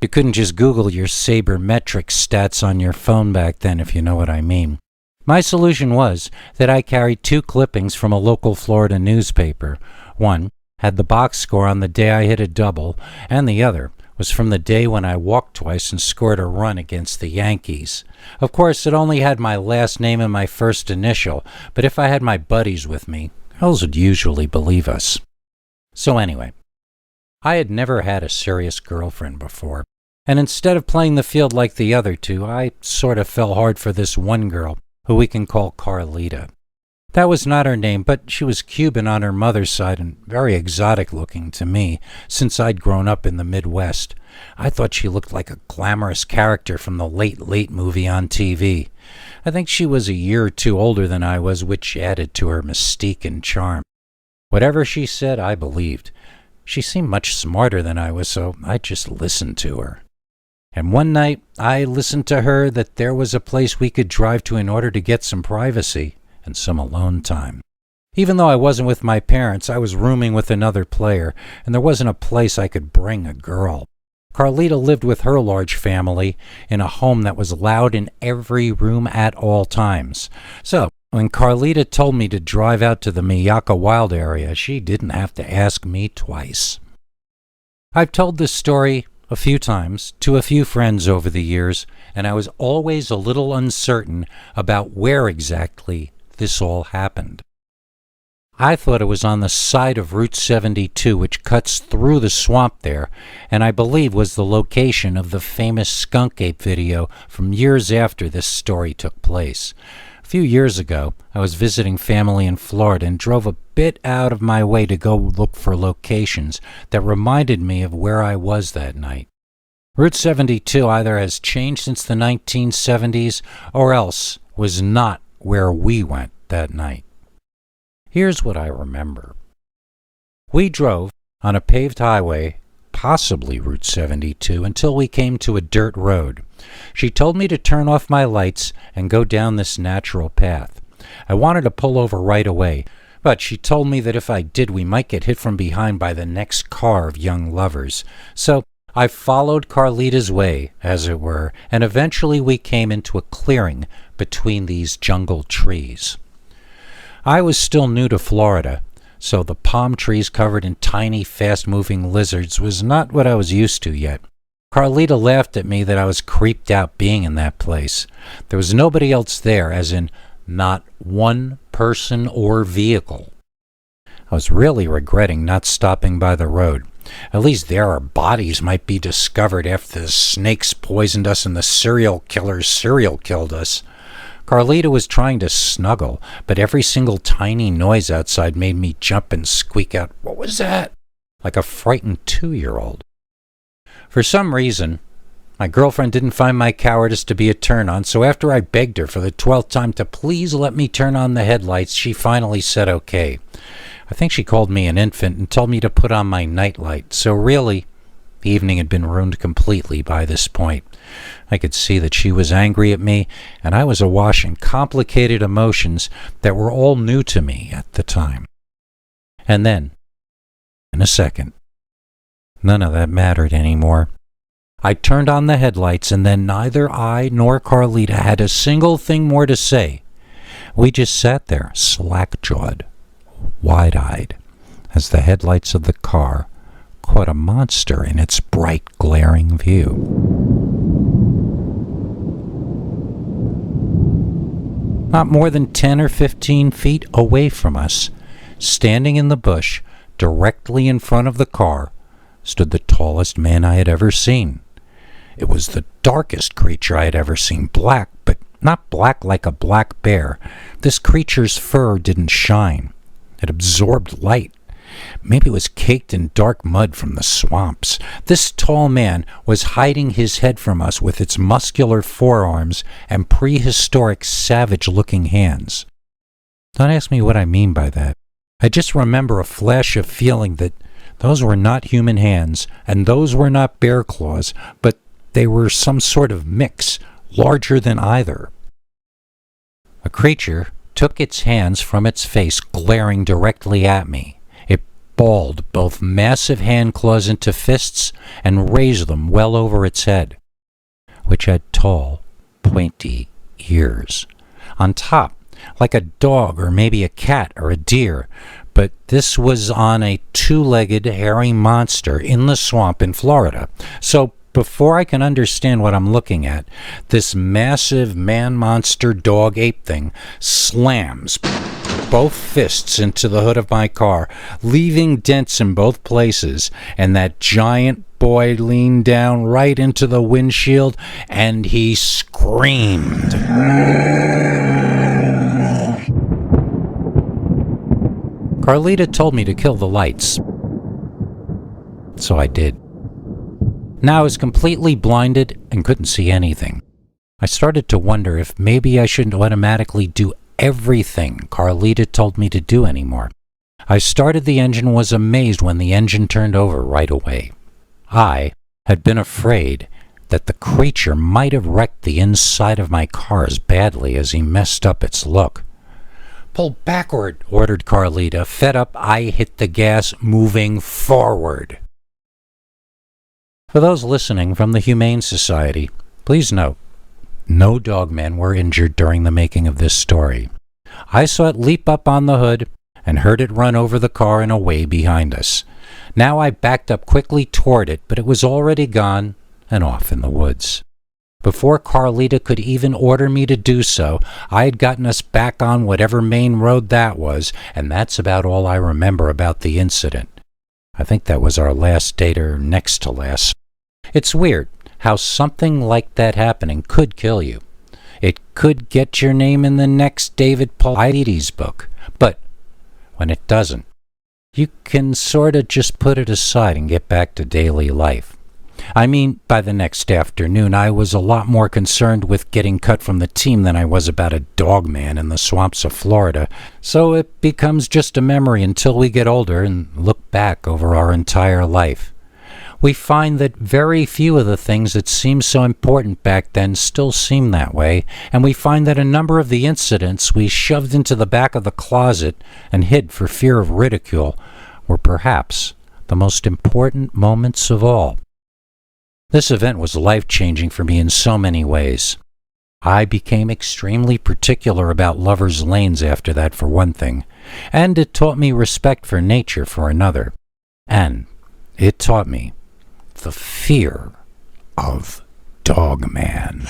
You couldn't just Google your sabermetric stats on your phone back then, if you know what I mean. My solution was that I carried two clippings from a local Florida newspaper. One had the box score on the day I hit a double, and the other was from the day when I walked twice and scored a run against the Yankees. Of course, it only had my last name and my first initial, but if I had my buddies with me, girls would usually believe us. So anyway, I had never had a serious girlfriend before, and instead of playing the field like the other two, I sort of fell hard for this one girl, who we can call Carlita. That was not her name, but she was Cuban on her mother's side and very exotic looking to me, since I'd grown up in the Midwest. I thought she looked like a glamorous character from the Late Late movie on TV. I think she was a year or two older than I was, which added to her mystique and charm. Whatever she said, I believed. She seemed much smarter than I was, so I just listened to her. And one night, I listened to her that there was a place we could drive to in order to get some privacy and some alone time. Even though I wasn't with my parents, I was rooming with another player, and there wasn't a place I could bring a girl. Carlita lived with her large family in a home that was loud in every room at all times. So, when Carlita told me to drive out to the Miyaka Wild area, she didn't have to ask me twice. I've told this story a few times to a few friends over the years, and I was always a little uncertain about where exactly this all happened. I thought it was on the side of Route 72, which cuts through the swamp there, and I believe was the location of the famous skunk ape video from years after this story took place. A few years ago, I was visiting family in Florida and drove a bit out of my way to go look for locations that reminded me of where I was that night. Route 72 either has changed since the 1970s or else was not where we went that night. Here's what I remember. We drove on a paved highway, possibly Route 72, until we came to a dirt road. She told me to turn off my lights and go down this natural path. I wanted to pull over right away, but she told me that if I did, we might get hit from behind by the next car of young lovers. So I followed Carlita's way, as it were, and eventually we came into a clearing between these jungle trees. I was still new to Florida, so the palm trees covered in tiny, fast-moving lizards was not what I was used to yet. Carlita laughed at me that I was creeped out being in that place. There was nobody else there, as in not one person or vehicle. I was really regretting not stopping by the road. At least there our bodies might be discovered after the snakes poisoned us and the serial killers serial killed us. Carlita was trying to snuggle, but every single tiny noise outside made me jump and squeak out, "What was that?" like a frightened 2-year-old. For some reason, my girlfriend didn't find my cowardice to be a turn-on, so after I begged her for the 12th time to please let me turn on the headlights, she finally said okay. I think she called me an infant and told me to put on my nightlight, so really, the evening had been ruined completely by this point. I could see that she was angry at me, and I was awash in complicated emotions that were all new to me at the time. And then, in a second, none of that mattered anymore. I turned on the headlights, and then neither I nor Carlita had a single thing more to say. We just sat there, slack-jawed, wide-eyed, as the headlights of the car caught a monster in its bright, glaring view. Not more than 10 or 15 feet away from us, standing in the bush directly in front of the car, stood the tallest man I had ever seen. It was the darkest creature I had ever seen, black, but not black like a black bear. This creature's fur didn't shine. It absorbed light. Maybe it was caked in dark mud from the swamps. This tall man was hiding his head from us with its muscular forearms and prehistoric savage-looking hands. Don't ask me what I mean by that. I just remember a flash of feeling that those were not human hands, and those were not bear claws, but they were some sort of mix, larger than either. A creature took its hands from its face, glaring directly at me. It balled both massive hand claws into fists and raised them well over its head, which had tall, pointy ears. On top, like a dog or maybe a cat or a deer, but this was on a 2-legged hairy monster in the swamp in Florida. So before I can understand what I'm looking at, this massive man-monster dog-ape thing slams both fists into the hood of my car, leaving dents in both places, and that giant boy leaned down right into the windshield, and he screamed. Carlita told me to kill the lights. So I did. Now I was completely blinded and couldn't see anything. I started to wonder if maybe I shouldn't automatically do everything Carlita told me to do anymore. I started the engine and was amazed when the engine turned over right away. I had been afraid that the creature might have wrecked the inside of my car as badly as he messed up its look. "Pull backward," ordered Carlita. Fed up, I hit the gas, moving forward. For those listening from the Humane Society, please note, no dogmen were injured during the making of this story. I saw it leap up on the hood and heard it run over the car and away behind us. Now I backed up quickly toward it, but it was already gone and off in the woods. Before Carlita could even order me to do so, I had gotten us back on whatever main road that was, and that's about all I remember about the incident. I think that was our last date or next to last. It's weird how something like that happening could kill you. It could get your name in the next David Paulides book, but when it doesn't, you can sort of just put it aside and get back to daily life. I mean, by the next afternoon, I was a lot more concerned with getting cut from the team than I was about a dogman in the swamps of Florida, so it becomes just a memory until we get older and look back over our entire life. We find that very few of the things that seemed so important back then still seem that way, and we find that a number of the incidents we shoved into the back of the closet and hid for fear of ridicule were perhaps the most important moments of all. This event was life-changing for me in so many ways. I became extremely particular about lovers' lanes after that, for one thing, and it taught me respect for nature for another, and it taught me the fear of Dogman.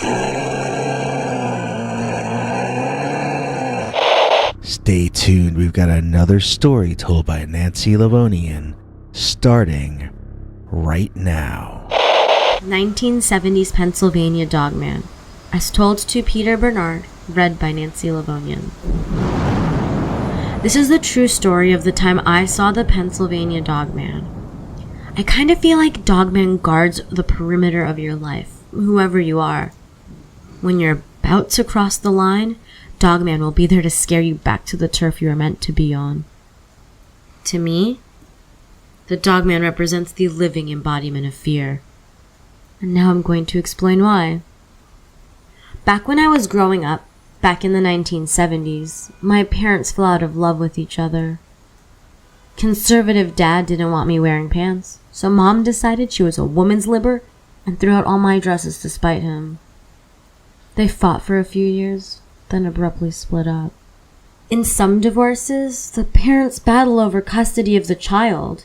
Stay tuned, we've got another story told by Nancy Livonian, starting right now. 1970s Pennsylvania Dogman, as told to Peter Bernard, read by Nancy Livonian. This is the true story of the time I saw the Pennsylvania Dogman. I kind of feel like Dogman guards the perimeter of your life, whoever you are. When you're about to cross the line, Dogman will be there to scare you back to the turf you are meant to be on. To me, the Dogman represents the living embodiment of fear. And now I'm going to explain why. Back when I was growing up, back in the 1970s, my parents fell out of love with each other. Conservative dad didn't want me wearing pants, so mom decided she was a woman's libber and threw out all my dresses to spite him. They fought for a few years, then abruptly split up. In some divorces, the parents battle over custody of the child.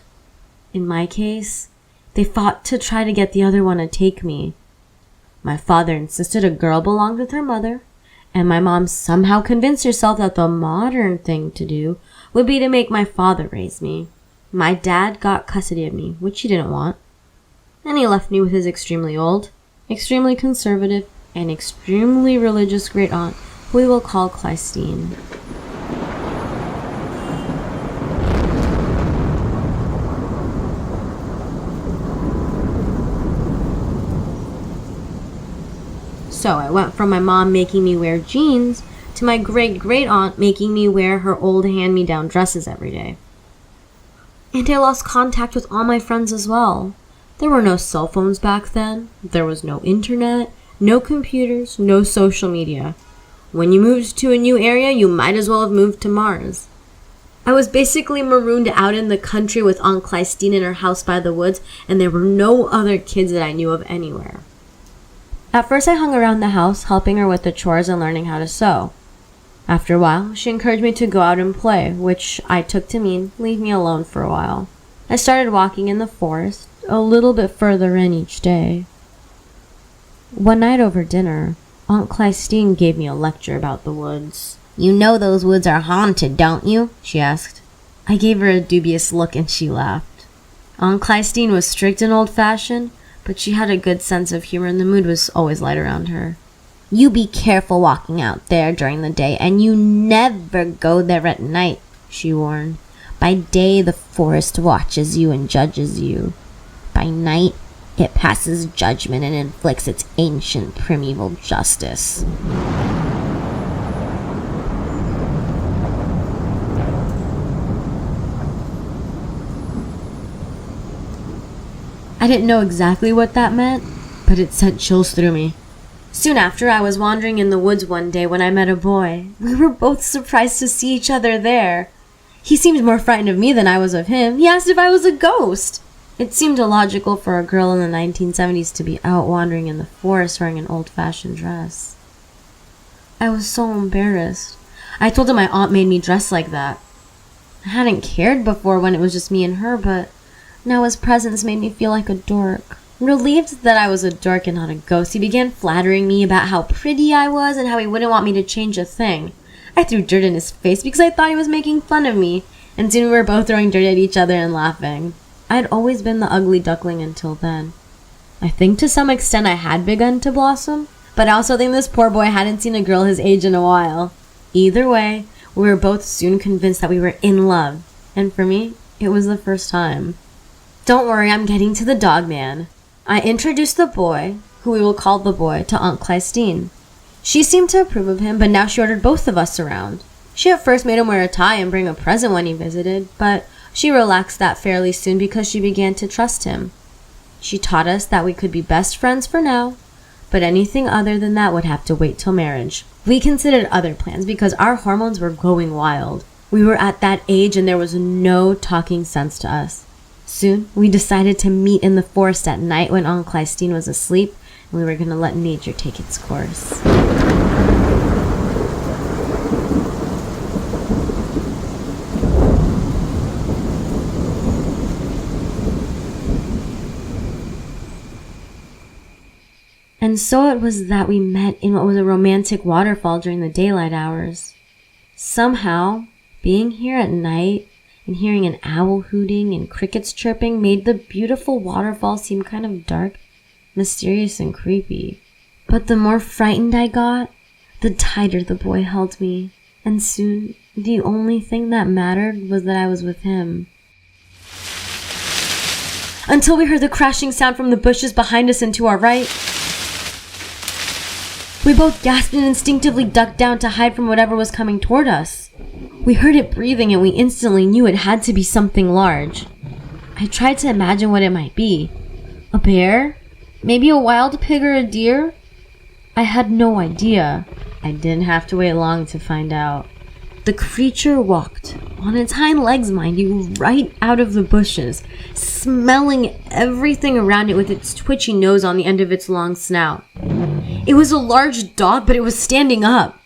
In my case, they fought to try to get the other one to take me. My father insisted a girl belonged with her mother, and my mom somehow convinced herself that the modern thing to do would be to make my father raise me. My dad got custody of me, which he didn't want, and he left me with his extremely old, extremely conservative, and extremely religious great aunt, who we will call Clystine. So I went from my mom making me wear jeans to my great-great-aunt making me wear her old hand-me-down dresses every day. And I lost contact with all my friends as well. There were no cell phones back then. There was no internet, no computers, no social media. When you moved to a new area, you might as well have moved to Mars. I was basically marooned out in the country with Aunt Clystine in her house by the woods, and there were no other kids that I knew of anywhere. At first, I hung around the house, helping her with the chores and learning how to sew. After a while, she encouraged me to go out and play, which I took to mean leave me alone for a while. I started walking in the forest, a little bit further in each day. One night over dinner, Aunt Clystine gave me a lecture about the woods. "You know those woods are haunted, don't you?" she asked. I gave her a dubious look and she laughed. Aunt Clystine was strict and old-fashioned, but she had a good sense of humor and the mood was always light around her. "You be careful walking out there during the day, and you never go there at night," she warned. By day, the forest watches you and judges you. By night, it passes judgment and inflicts its ancient primeval justice. I didn't know exactly what that meant, but it sent chills through me. Soon after, I was wandering in the woods one day when I met a boy. We were both surprised to see each other there. He seemed more frightened of me than I was of him. He asked if I was a ghost. It seemed illogical for a girl in the 1970s to be out wandering in the forest wearing an old-fashioned dress. I was so embarrassed. I told him my aunt made me dress like that. I hadn't cared before when it was just me and her, but now his presence made me feel like a dork. Relieved that I was a dork and not a ghost, he began flattering me about how pretty I was and how he wouldn't want me to change a thing. I threw dirt in his face because I thought he was making fun of me, and soon we were both throwing dirt at each other and laughing. I had always been the ugly duckling until then. I think to some extent I had begun to blossom, but I also think this poor boy hadn't seen a girl his age in a while. Either way, we were both soon convinced that we were in love, and for me, it was the first time. Don't worry, I'm getting to the Dogman. I introduced the boy, who we will call the boy, to Aunt Clystine. She seemed to approve of him, but now she ordered both of us around. She at first made him wear a tie and bring a present when he visited, but she relaxed that fairly soon because she began to trust him. She taught us that we could be best friends for now, but anything other than that would have to wait till marriage. We considered other plans because our hormones were going wild. We were at that age and there was no talking sense to us. Soon, we decided to meet in the forest at night when Aunt Clystine was asleep, and we were going to let nature take its course. And so it was that we met in what was a romantic waterfall during the daylight hours. Somehow, being here at night and hearing an owl hooting and crickets chirping made the beautiful waterfall seem kind of dark, mysterious, and creepy. But the more frightened I got, the tighter the boy held me, and soon the only thing that mattered was that I was with him. Until we heard the crashing sound from the bushes behind us and to our right. We both gasped and instinctively ducked down to hide from whatever was coming toward us. We heard it breathing and we instantly knew it had to be something large. I tried to imagine what it might be. A bear? Maybe a wild pig or a deer? I had no idea. I didn't have to wait long to find out. The creature walked, on its hind legs mind you, right out of the bushes, smelling everything around it with its twitchy nose on the end of its long snout. It was a large dog, but it was standing up.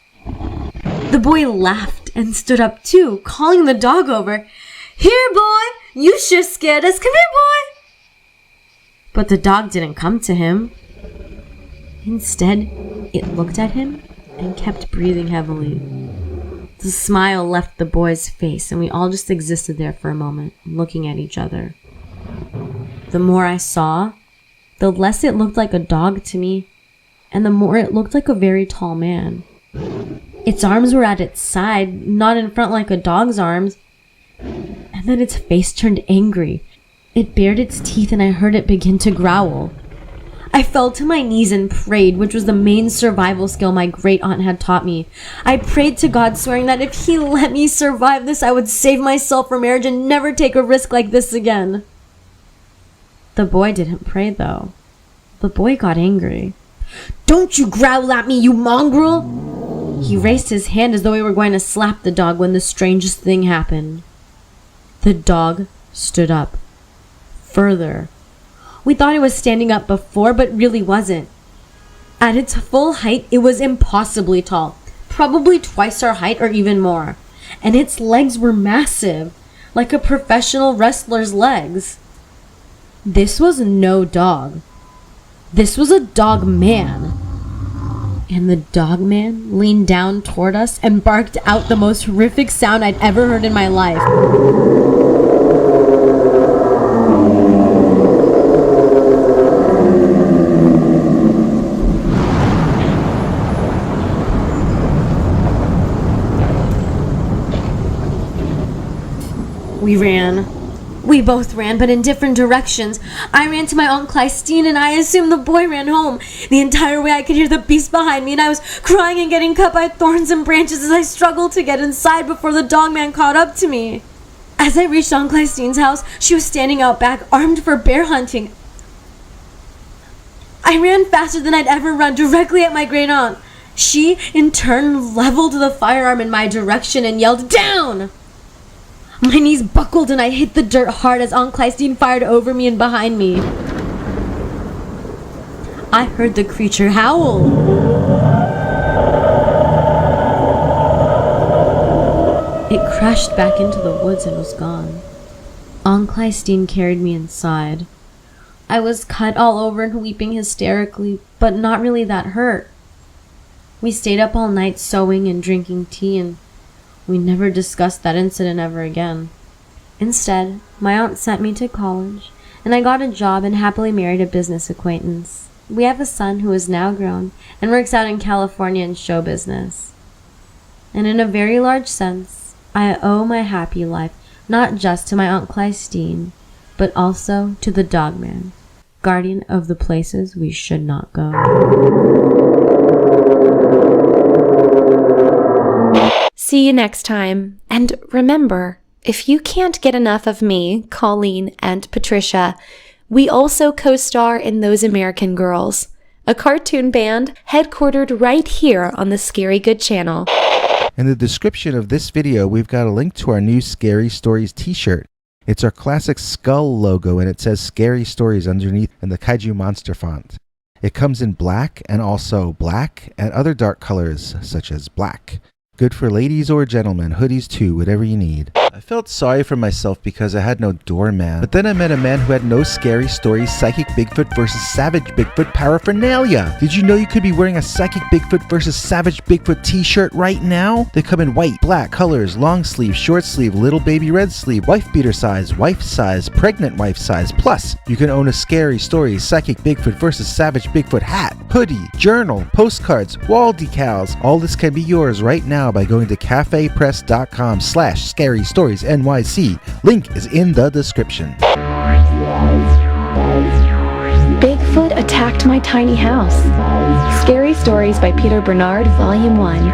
The boy laughed and stood up too, calling the dog over. "Here, boy! You sure scared us. Come here, boy!" But the dog didn't come to him. Instead, it looked at him and kept breathing heavily. The smile left the boy's face, and we all just existed there for a moment, looking at each other. The more I saw, the less it looked like a dog to me, and the more it looked like a very tall man. Its arms were at its side, not in front like a dog's arms, and then its face turned angry. It bared its teeth and I heard it begin to growl. I fell to my knees and prayed, which was the main survival skill my great aunt had taught me. I prayed to God, swearing that if he let me survive this, I would save myself for marriage and never take a risk like this again. The boy didn't pray, though. The boy got angry. "Don't you growl at me, you mongrel!" He raised his hand as though he were going to slap the dog when the strangest thing happened. The dog stood up. Further. We thought it was standing up before, but really wasn't. At its full height, it was impossibly tall, probably twice our height or even more. And its legs were massive, like a professional wrestler's legs. This was no dog. This was a dog man. And the dog man leaned down toward us and barked out the most horrific sound I'd ever heard in my life. We ran. We both ran, but in different directions. I ran to my Aunt Clystine, and I assumed the boy ran home. The entire way I could hear the beast behind me, and I was crying and getting cut by thorns and branches as I struggled to get inside before the Dogman caught up to me. As I reached Aunt Clystine's house, she was standing out back, armed for bear hunting. I ran faster than I'd ever run, directly at my great aunt. She, in turn, leveled the firearm in my direction and yelled, "Down!" My knees buckled and I hit the dirt hard as Aunt Clystine fired over me and behind me. I heard the creature howl. It crashed back into the woods and was gone. Aunt Clystine carried me inside. I was cut all over and weeping hysterically, but not really that hurt. We stayed up all night sewing and drinking tea, and we never discussed that incident ever again. Instead, my aunt sent me to college, and I got a job and happily married a business acquaintance. We have a son who is now grown and works out in California in show business. And in a very large sense, I owe my happy life not just to my Aunt Clystine, but also to the Dogman, guardian of the places we should not go. See you next time. And remember, if you can't get enough of me, Colleen, and Patricia, we also co-star in Those American Girls, a cartoon band headquartered right here on the Scary Good channel. In the description of this video, we've got a link to our new Scary Stories t-shirt. It's our classic skull logo, and it says Scary Stories underneath in the kaiju monster font. It comes in black and also black and other dark colors such as black. Good for ladies or gentlemen, hoodies too, whatever you need. I felt sorry for myself because I had no doorman. But then I met a man who had no Scary Stories Psychic Bigfoot versus Savage Bigfoot paraphernalia. Did you know you could be wearing a Psychic Bigfoot versus Savage Bigfoot t-shirt right now? They come in white, black colors, long sleeve, short sleeve, little baby red sleeve, wife beater size, pregnant wife size. Plus, you can own a Scary Stories Psychic Bigfoot versus Savage Bigfoot hat, hoodie, journal, postcards, wall decals. All this can be yours right now by going to cafepress.com/scarystoriesnyc. Link is in the description. Bigfoot attacked my tiny house. Scary Stories by Peter Bernard, Volume 1.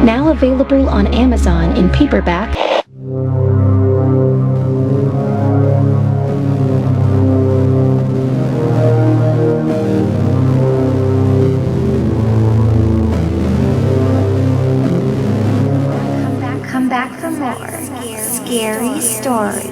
Now available on Amazon in paperback. Come back for more Scary Stories.